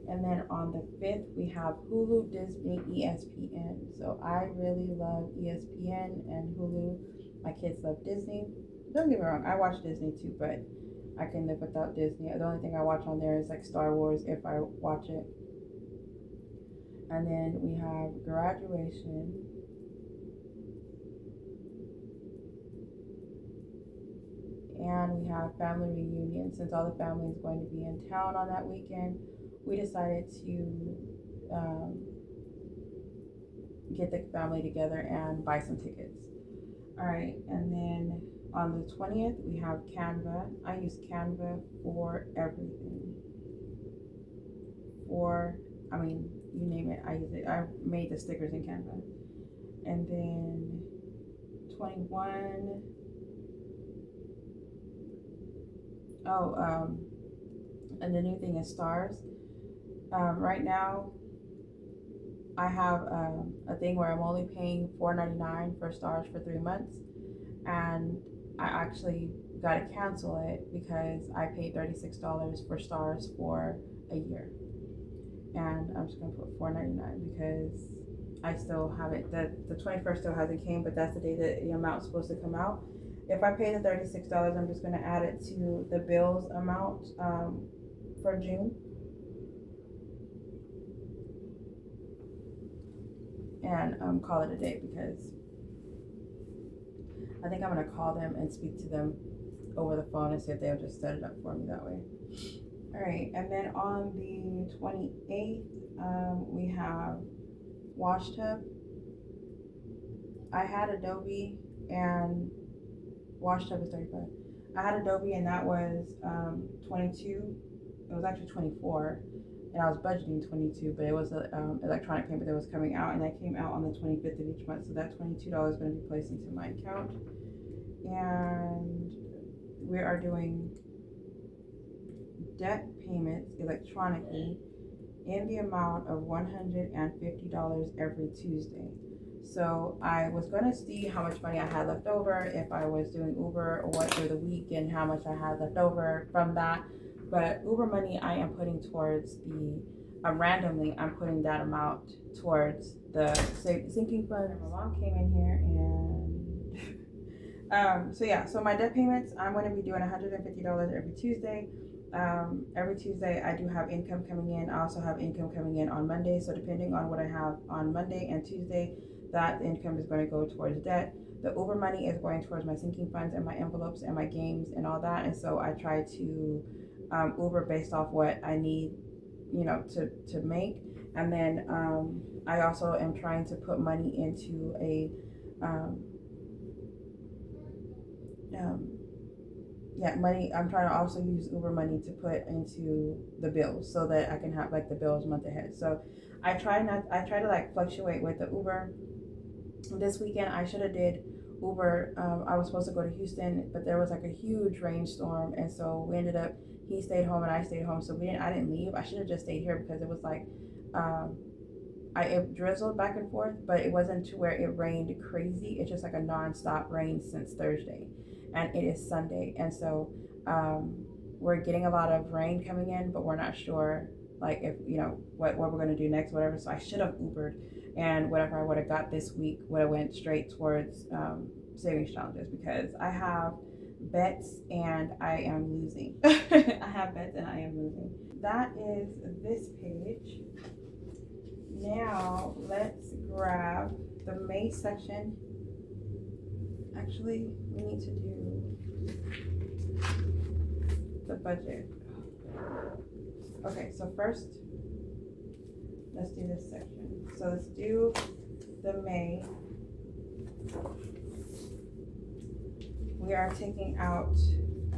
And then on the 5th, we have Hulu, Disney, ESPN. So I really love ESPN and Hulu. My kids love Disney. Don't get me wrong, I watch Disney too, but I can live without Disney. The only thing I watch on there is like Star Wars if I watch it. And then we have graduation. And we have family reunion. Since all the family is going to be in town on that weekend, we decided to get the family together and buy some tickets. All right, and then on the 20th, we have Canva. I use Canva for everything. You name it, I use it. I made the stickers in Canva. And then 21. And the new thing is stars. Right now, I have a thing where I'm only paying $4.99 for stars for 3 months, and I actually got to cancel it because I paid $36 for stars for a year, and I'm just gonna put $4.99 because I still haven't. The 21st still hasn't came, but that's the day that the amount's supposed to come out. If I pay the $36, I'm just gonna add it to the bills amount for June. And call it a day because I think I'm gonna call them and speak to them over the phone and see if they'll just set it up for me that way. All right, and then on the 28th, we have wash tub. I had Adobe and wash tub is 35. I had Adobe and that was 22. It was actually 24. And I was budgeting 22, but it was an electronic payment that was coming out, and that came out on the 25th of each month. So that $22 is going to be placed into my account. And we are doing debt payments electronically in the amount of $150 every Tuesday. So I was gonna see how much money I had left over if I was doing Uber or what through the week and how much I had left over from that. But Uber money I am putting towards the randomly I'm putting that amount towards the sinking fund. My mom came in here and so yeah, so my debt payments, I'm going to be doing $150 every Tuesday. Every Tuesday I do have income coming in. I also have income coming in on Monday. So depending on what I have on Monday and Tuesday, that income is going to go towards debt. The Uber money is going towards my sinking funds and my envelopes and my games and all that. And so I try to Uber based off what I need, you know, to make. And then I also am trying to put money into a money. I'm trying to also use Uber money to put into the bills so that I can have like the bills month ahead. So I try to like fluctuate with the Uber. This weekend I should have did Uber. I was supposed to go to Houston, but there was like a huge rainstorm, and so we ended up, he stayed home and I stayed home. So I didn't leave. I should have just stayed here because it was like it drizzled back and forth, but it wasn't to where it rained crazy. It's just like a non-stop rain since Thursday, and it is Sunday, and so we're getting a lot of rain coming in, but we're not sure like if what we're going to do next, whatever. So I should have Ubered, and whatever I would have got this week would have went straight towards savings challenges, because I have bets and I am losing. I have bets and I am losing. That is this page. Now let's grab the May section. Actually, we need to do the budget. Okay, so first, let's do this section. So let's do the May. We are taking out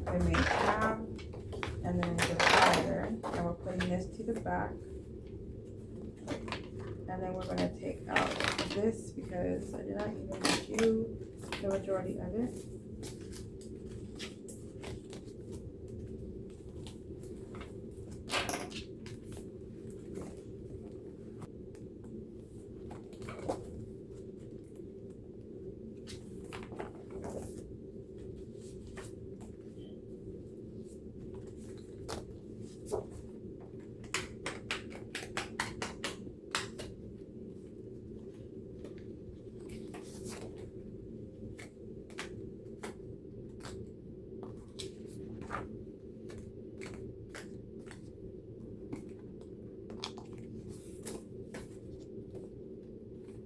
the May tab and then the divider, and we're putting this to the back. And then we're going to take out this because I did not even do the majority of it.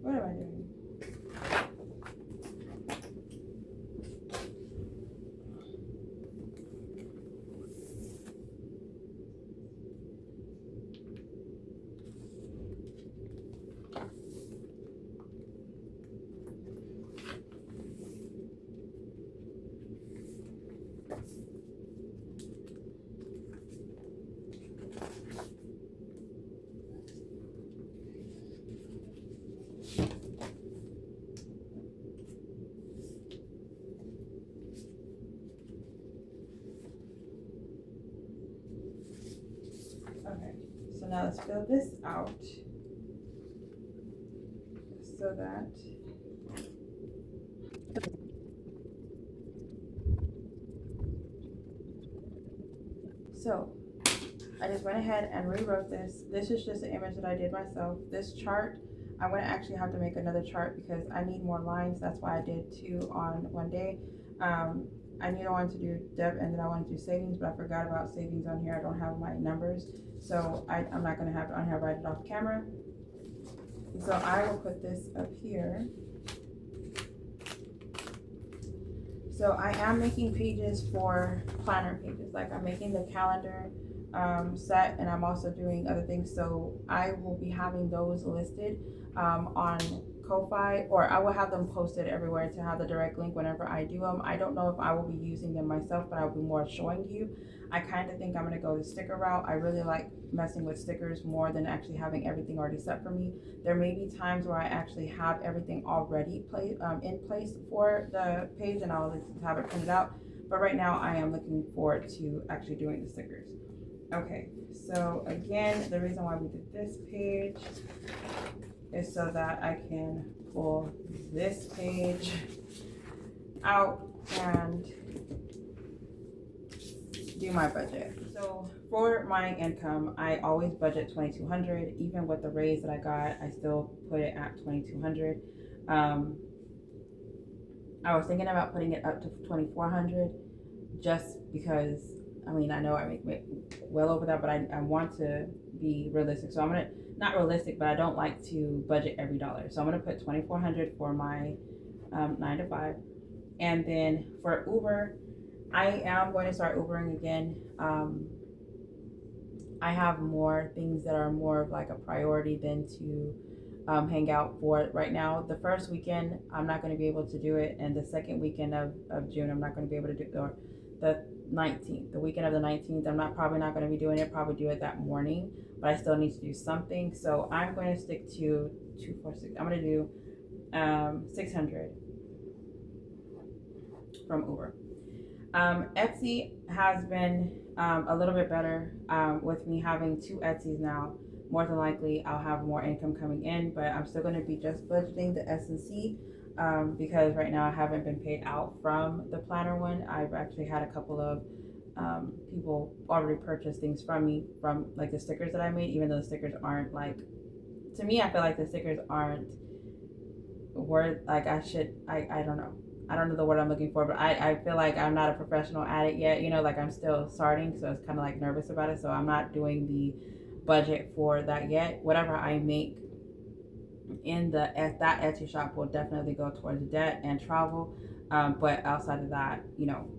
What am I doing? Okay, so now let's fill this out so that I just went ahead and rewrote this. This is just an image that I did myself. This chart, I'm going to actually have to make another chart because I need more lines. That's why I did 2 on one day. I knew I wanted to do debt and then I wanted to do savings, but I forgot about savings on here. I don't have my numbers, so I'm not going to have it on here, write it off camera. So I will put this up here. So I am making pages for planner pages, like I'm making the calendar set, and I'm also doing other things. So I will be having those listed on Ko-Fi, or I will have them posted everywhere to have the direct link whenever I do them. I don't know if I will be using them myself, but I'll be more showing you. I kind of think I'm going to go the sticker route. I really like messing with stickers more than actually having everything already set for me. There may be times where I actually have everything already in place for the page and I'll just have it printed out. But right now I am looking forward to actually doing the stickers. Okay, so again, the reason why we did this page is so that I can pull this page out and do my budget. So for my income, I always budget 2,200. Even with the raise that I got, I still put it at 2,200. I was thinking about putting it up to 2,400 just because, I mean, I know I make well over that, but I want to be realistic. So I'm gonna, not realistic, but I don't like to budget every dollar. So I'm gonna put 2,400 for my 9 to 5. And then for Uber, I am going to start Ubering again. I have more things that are more of like a priority than to hang out for right now. The first weekend, I'm not going to be able to do it. And the second weekend of June, I'm not going to be able to do it. Or the 19th, the weekend of the 19th, I'm probably not going to be doing it. Probably do it that morning, but I still need to do something. So I'm going to stick to 246. I'm going to do 600 from Uber. Etsy has been a little bit better with me having 2 Etsys now. More than likely, I'll have more income coming in, but I'm still going to be just budgeting the S&C because right now I haven't been paid out from the planner one. I've actually had a couple of people already purchase things from me from like the stickers that I made, even though the stickers aren't like, to me, I feel like the stickers aren't worth, like I don't know. I don't know the word I'm looking for, but I feel like I'm not a professional at it yet, you know, like I'm still starting, so it's kind of like nervous about it. So I'm not doing the budget for that yet. Whatever I make in that Etsy shop will definitely go towards debt and travel. But outside of that, you know,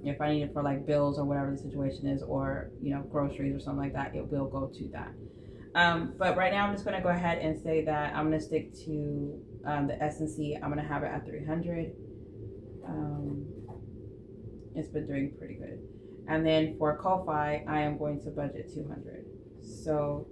if I need it for like bills or whatever the situation is, or, you know, groceries or something like that, it will go to that. But right now I'm just going to go ahead and say that I'm going to stick to the S&C. I'm going to have it at 300. It's been doing pretty good. And then for Ko-Fi, I am going to budget 200. So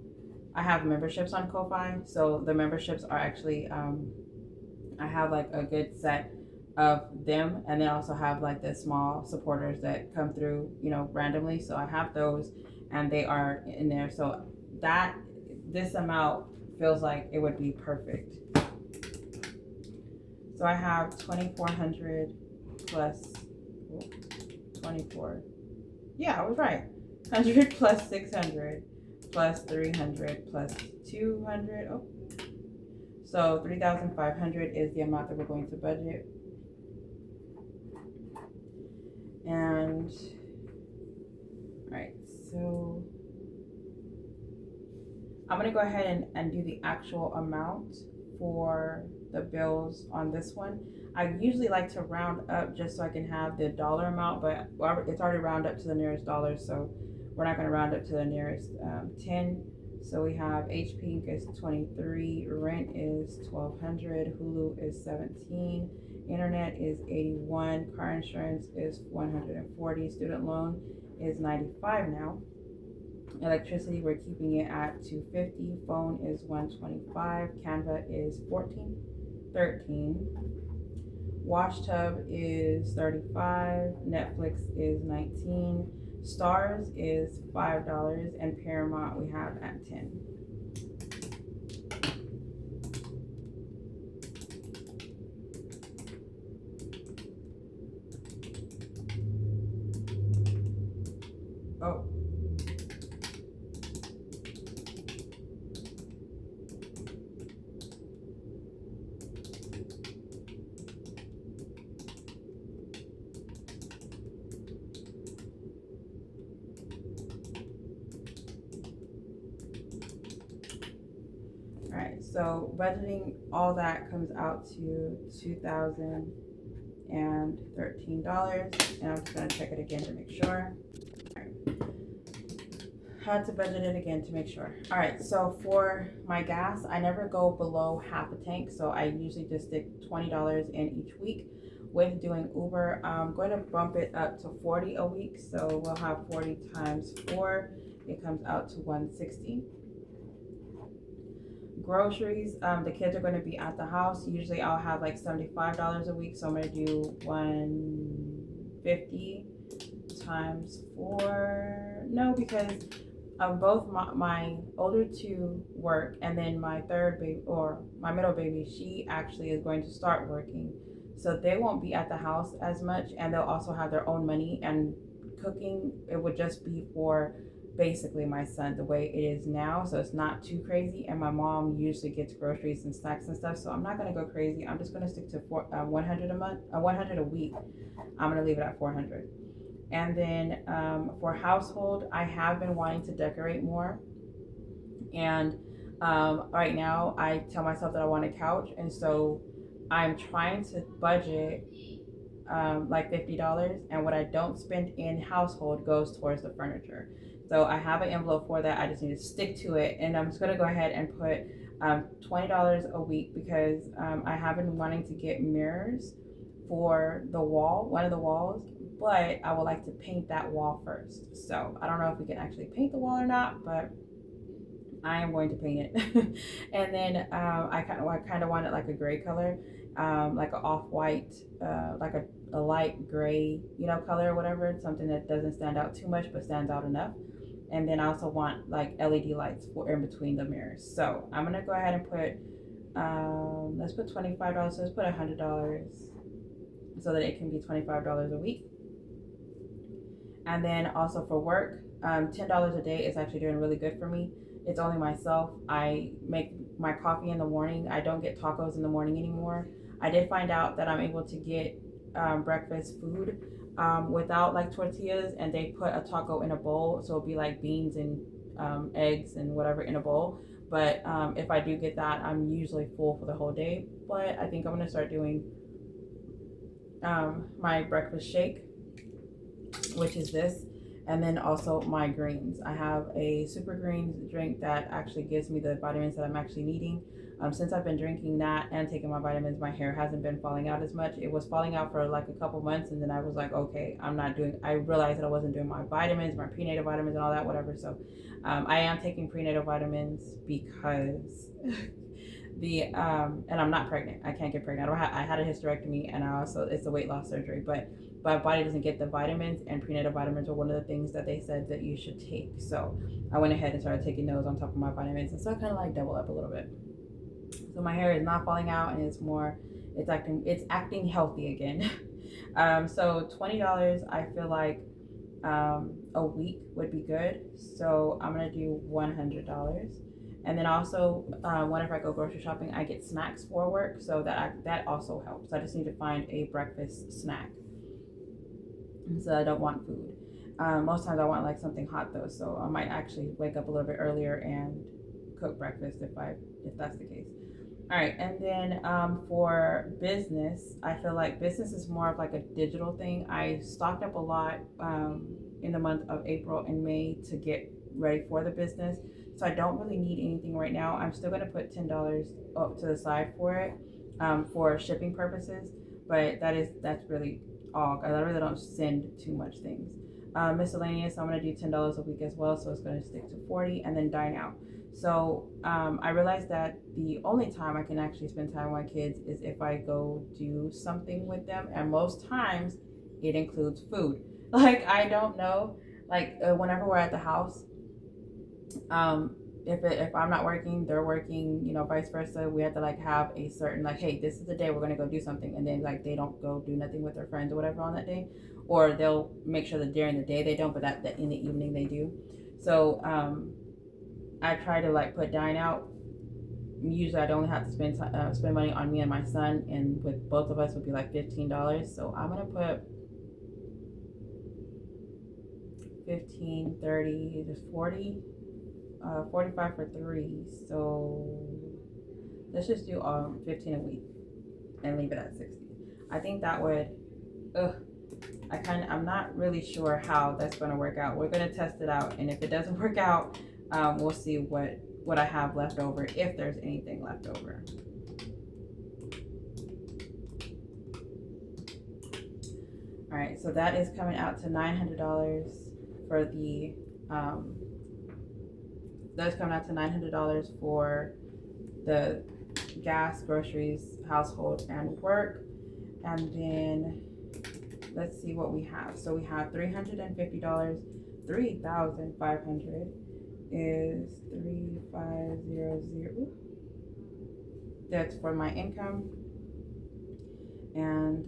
I have memberships on Ko-Fi. So the memberships are actually, I have like a good set of them. And then I also have like the small supporters that come through, you know, randomly. So I have those and they are in there. So that, this amount feels like it would be perfect. So I have 2,400 plus 24. Yeah, I was right. 100 plus 600 plus 300 plus 200. Oh, so 3,500 is the amount that we're going to budget. And all right, so I'm gonna go ahead and do the actual amount for the bills on this one. I usually like to round up just so I can have the dollar amount, but it's already round up to the nearest dollar, so we're not going to round up to the nearest 10. So we have HP is 23, rent is 1,200, Hulu is 17, internet is 81, car insurance is 140, student loan is 95 now. Electricity, we're keeping it at 250, phone is 125, Canva is 13. Wash tub is 35, Netflix is 19, Stars is $5, and Paramount we have at 10. Oh. Alright, so budgeting all that comes out to $2,013, and I'm just going to check it again to make sure. Alright. Had to budget it again to make sure. Alright, so for my gas, I never go below half a tank, so I usually just stick $20 in each week. With doing Uber, I'm going to bump it up to 40 a week, so we'll have 40 times 4. It comes out to 160. Groceries, the kids are going to be at the house. Usually I'll have like $75 a week, so I'm going to do 150 50 times 4. No, because both my older two work, and then my third baby, or my middle baby, she actually is going to start working. So they won't be at the house as much, and they'll also have their own money, and cooking, it would just be for basically my son the way it is now, so it's not too crazy. And my mom usually gets groceries and snacks and stuff, so I'm not going to go crazy. I'm just going to stick to 100 a month, 100 a week. I'm going to leave it at 400. And then for household, I have been wanting to decorate more, and right now I tell myself that I want a couch, and so I'm trying to budget like $50, and what I don't spend in household goes towards the furniture. So I have an envelope for that. I just need to stick to it, and I'm just gonna go ahead and put $20 a week, because I have been wanting to get mirrors for the wall, one of the walls, but I would like to paint that wall first. So I don't know if we can actually paint the wall or not, but I am going to paint it. And then I kind of want it like a gray color, like an off-white, like a light gray, color or whatever, something that doesn't stand out too much but stands out enough. And then I also want like LED lights for in between the mirrors. So I'm gonna go ahead and put, let's put $25. So let's put $100, so that it can be $25 a week. And then also for work, $10 a day is actually doing really good for me. It's only myself. I make my coffee in the morning. I don't get tacos in the morning anymore. I did find out that I'm able to get breakfast food without like tortillas, and they put a taco in a bowl, so it'll be like beans and eggs and whatever in a bowl. But if I do get that, I'm usually full for the whole day. But I think I'm gonna start doing my breakfast shake, which is this, and then also my greens. I have a super greens drink that actually gives me the vitamins that I'm actually needing. Since I've been drinking that and taking my vitamins, my hair hasn't been falling out as much. It was falling out for like a couple months, and then I was like, okay, I realized that I wasn't doing my vitamins, my prenatal vitamins and all that, whatever. So I am taking prenatal vitamins because and I'm not pregnant. I can't get pregnant. I had a hysterectomy, and it's a weight loss surgery, but my body doesn't get the vitamins, and prenatal vitamins are one of the things that they said that you should take. So I went ahead and started taking those on top of my vitamins, and so I kind of like double up a little bit. So my hair is not falling out, and it's acting healthy again. So $20, I feel like a week would be good. So I'm gonna do $100. And then also, whenever I go grocery shopping, I get snacks for work, so that also helps. I just need to find a breakfast snack, so I don't want food. Most times I want like something hot though, so I might actually wake up a little bit earlier and cook breakfast if that's the case. All right, and then for business, I feel like business is more of like a digital thing. I stocked up a lot in the month of April and May to get ready for the business. So I don't really need anything right now. I'm still gonna put $10 up to the side for it, for shipping purposes, but that's really all, because I really don't send too much things. Miscellaneous, I'm gonna do $10 a week as well, so it's gonna stick to 40, and then dine out. So I realized that the only time I can actually spend time with my kids is if I go do something with them, and most times it includes food. Like, I don't know, like whenever we're at the house, if I'm not working, they're working, vice versa. We have to like have a certain like, hey, this is the day we're gonna go do something, and then like they don't go do nothing with their friends or whatever on that day, or they'll make sure that during the day they don't, but that in the evening they do. So I try to like put dine out. Usually I'd only have to spend money on me and my son, and with both of us would be like $15. So I'm gonna put 15, 30, just 40. 45 for 3, so let's just do 15 a week and leave it at 60. I think that would, I'm not really sure how that's going to work out. We're going to test it out, and if it doesn't work out, we'll see what I have left over, if there's anything left over. All right, so that is coming out to $900 for the that's coming out to $900 for the gas, groceries, household, and work. And then let's see what we have. So we have $350. 3,500 is 3,500. That's for my income. And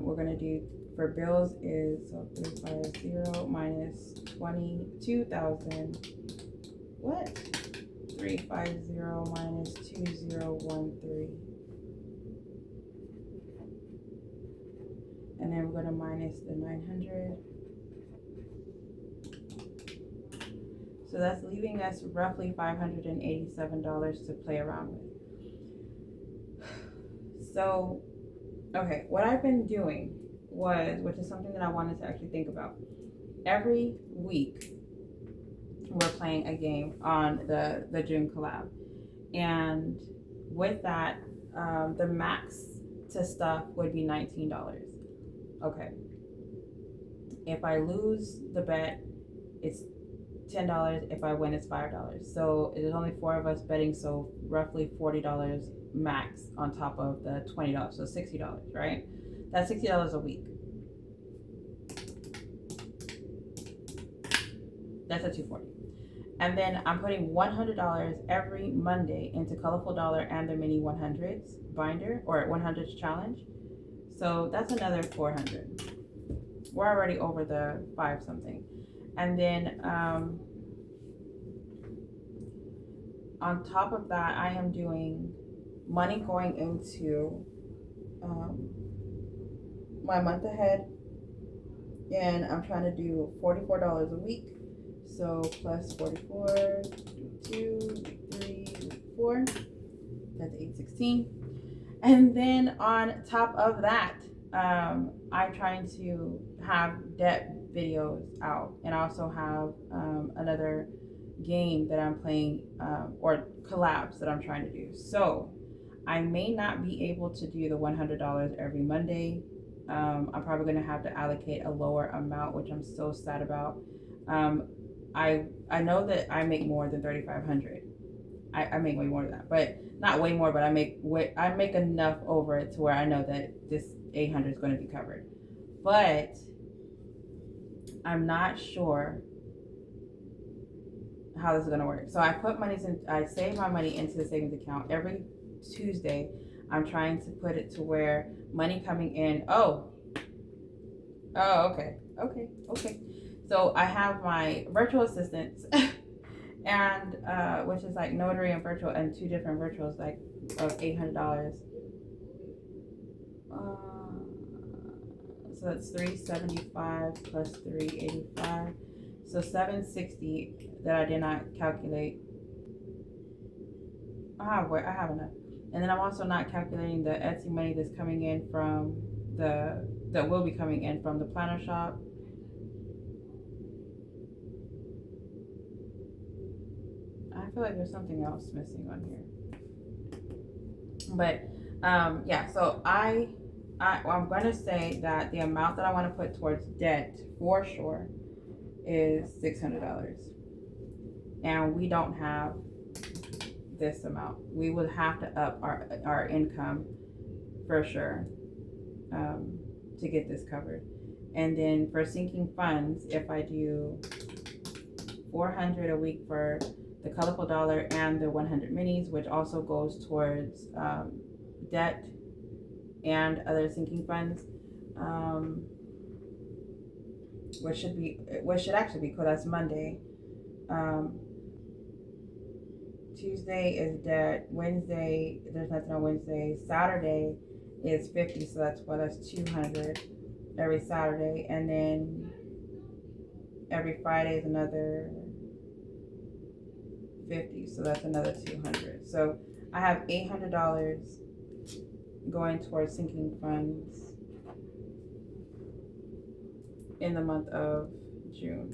we're gonna do for bills is, so 350 minus 22,000. What? 350 minus 2013. And then we're gonna minus the 900. So that's leaving us roughly $587 to play around with. So, okay, what I've been doing was, which is something that I wanted to actually think about. Every week, we're playing a game on the June collab. And with that, the max to stuff would be $19. Okay. If I lose the bet, it's $10. If I win, it's $5. So there's only 4 of us betting, so roughly $40 max on top of the $20. So $60, right? That's $60 a week. That's a $240. And then I'm putting $100 every Monday into Colorful Dollar and the mini 100s binder, or 100s challenge. So that's another $400. We're already over the 5 something. And then on top of that, I am doing money going into my month ahead. And I'm trying to do $44 a week. So plus 44, 2, 3, 4. That's 816. And then on top of that, I'm trying to have debt videos out, and I also have another game that I'm playing, or collabs that I'm trying to do. So I may not be able to do the $100 every Monday. I'm probably going to have to allocate a lower amount, which I'm so sad about. I know that I make more than 3,500. I make way more than that, but not way more, but I make enough over it to where I know that this 800 is going to be covered. But I'm not sure how this is going to work. So I save my money into the savings account. Every Tuesday, I'm trying to put it to where money coming in. Oh, okay. So I have my virtual assistants and which is like notary and virtual, and 2 different virtuals, like of $800. So that's 375 plus 385. So 760 that I did not calculate. I have enough. And then I'm also not calculating the Etsy money that's coming in from that will be coming in from the planner shop. I feel like there's something else missing on here. But yeah, so I'm going to say that the amount that I want to put towards debt for sure is $600. And we don't have this amount. We would have to up our income for sure to get this covered. And then for sinking funds, if I do $400 a week for the Colorful Dollar and the 100 minis, which also goes towards debt and other sinking funds, which should actually be cool. That's Monday. Tuesday is debt. Wednesday, there's nothing on Wednesday. Saturday is 50, so that's 200 every Saturday, and then every Friday is another 50, so that's another 200. So I have $800 going towards sinking funds in the month of June.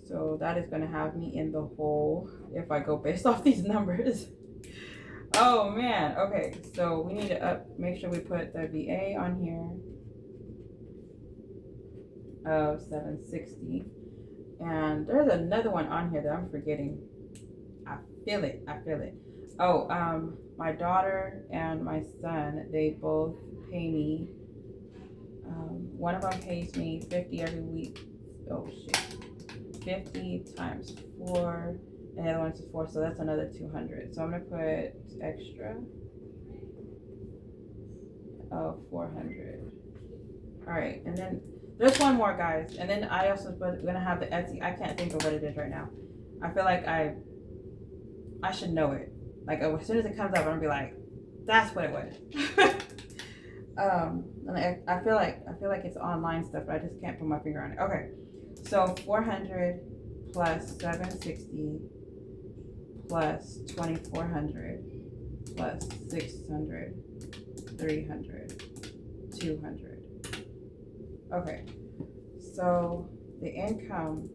So that is going to have me in the hole if I go based off these numbers. Oh man. Okay, so we need to make sure we put the VA on here of 760. And there's another one on here that I'm forgetting. I feel it. Oh, my daughter and my son, they both pay me one of them pays me 50 every week. Oh shit. 50 times 4, and the other one's 4, so that's another 200. So I'm gonna put extra of 400. All right, and then there's one more, guys, and then I also gonna have the Etsy. I can't think of what it is right now. I feel like I should know it. Like as soon as it comes up, I'm gonna be like, that's what it was. And I feel like it's online stuff, but I just can't put my finger on it. Okay, so 400 plus 760 plus 2400 plus 600, 300, 200. Okay, so the income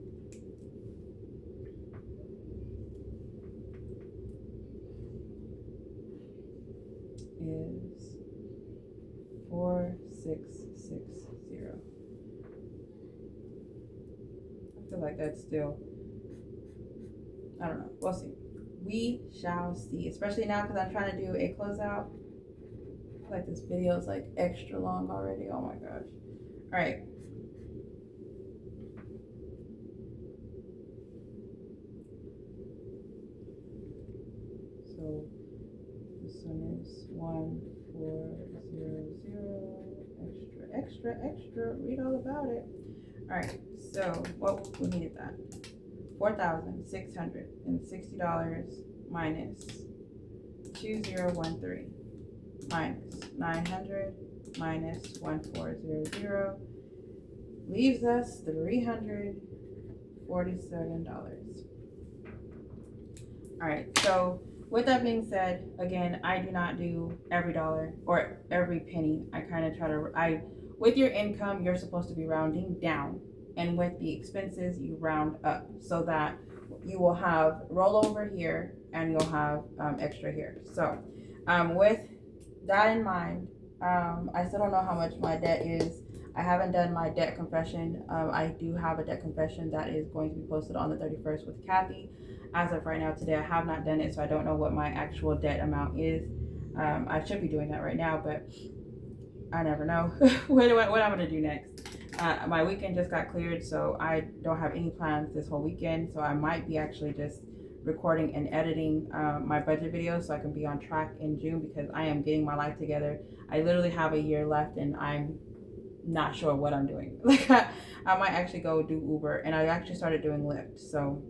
is 4660. I feel like that's still, I don't know. We'll see. We shall see. Especially now because I'm trying to do a closeout. I feel like this video is like extra long already. Oh my gosh. All right. So this one is 1400. Extra. Read all about it. All right. So, well, we needed that. $4,660 minus 2013 minus 900 minus 1400 leaves us $347. All right, so with that being said, again, I do not do every dollar or every penny. I kind of try to, with your income, you're supposed to be rounding down. And with the expenses, you round up so that you will have rollover here and you'll have extra here. So with that in mind, I still don't know how much my debt is. I haven't done my debt confession. I do have a debt confession that is going to be posted on the 31st with Kathy. As of right now, today, I have not done it, so I don't know what my actual debt amount is. I should be doing that right now, but I never know what I'm going to do next. My weekend just got cleared, so I don't have any plans this whole weekend. So I might be actually just recording and editing my budget videos so I can be on track in June because I am getting my life together. I literally have a year left and I'm not sure what I'm doing. Like I might actually go do Uber, and I actually started doing Lyft. So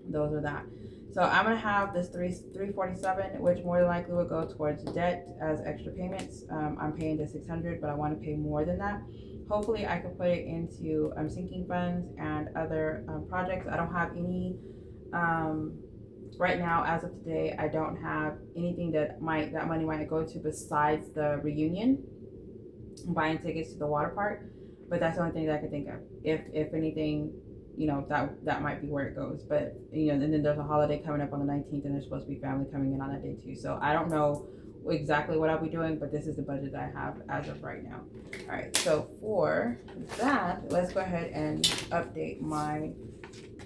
those are that. So I'm gonna have this 347, which more than likely will go towards debt as extra payments. I'm paying the 600, but I want to pay more than that. Hopefully I can put it into sinking funds and other projects. I don't have any right now as of today. I don't have anything that money might go to besides the reunion, buying tickets to the water park. But that's the only thing that I can think of. If anything, you know, that might be where it goes. But you know, and then there's a holiday coming up on the 19th, and there's supposed to be family coming in on that day too. So I don't know exactly what I'll be doing, but this is the budget that I have as of right now. All right, so for that, let's go ahead and update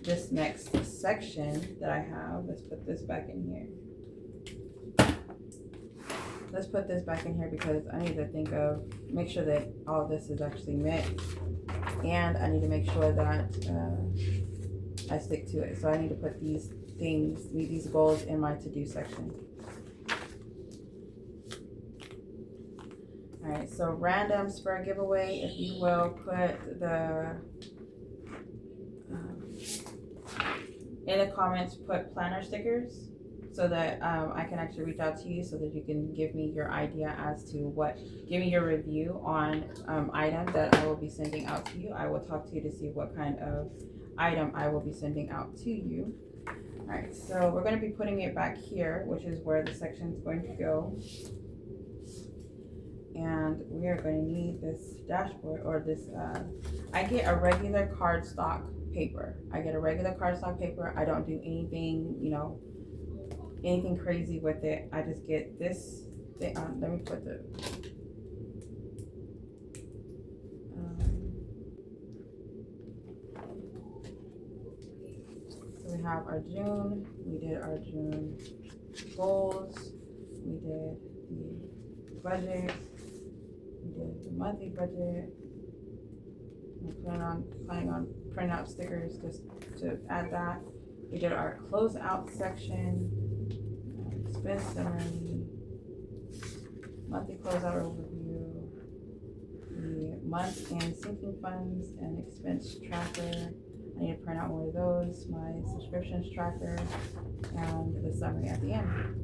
this next section that I have. Let's put this back in here. Let's put this back in here because I need to make sure that all of this is actually met, and I need to make sure that I stick to it. So I need to put these goals in my to-do section. All right, so random spur giveaway, if you will put the, in the comments, put planner stickers so that I can actually reach out to you so that you can give me your idea as to give me your review on items that I will be sending out to you. I will talk to you to see what kind of item I will be sending out to you. All right, so we're going to be putting it back here, which is where the section is going to go. And we are going to need this dashboard or this, I get a regular cardstock paper. I don't do anything, you know, anything crazy with it. I just get this thing on. Let me put the, so we have our June, we did our June goals, we did the budget, we did the monthly budget, planning on printing out stickers just to add that. We did our closeout section, expense summary, monthly closeout overview, the month and sinking funds and expense tracker. I need to print out one of those, my subscriptions tracker, and the summary at the end.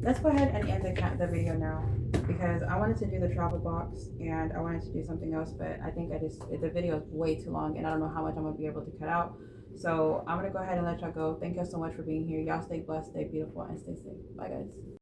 Let's go ahead and end the video now because I wanted to do the travel box and I wanted to do something else, but I think the video is way too long and I don't know how much I'm gonna be able to cut out. So I'm gonna go ahead and let y'all go. Thank y'all so much for being here. Y'all stay blessed, stay beautiful, and stay safe. Bye guys.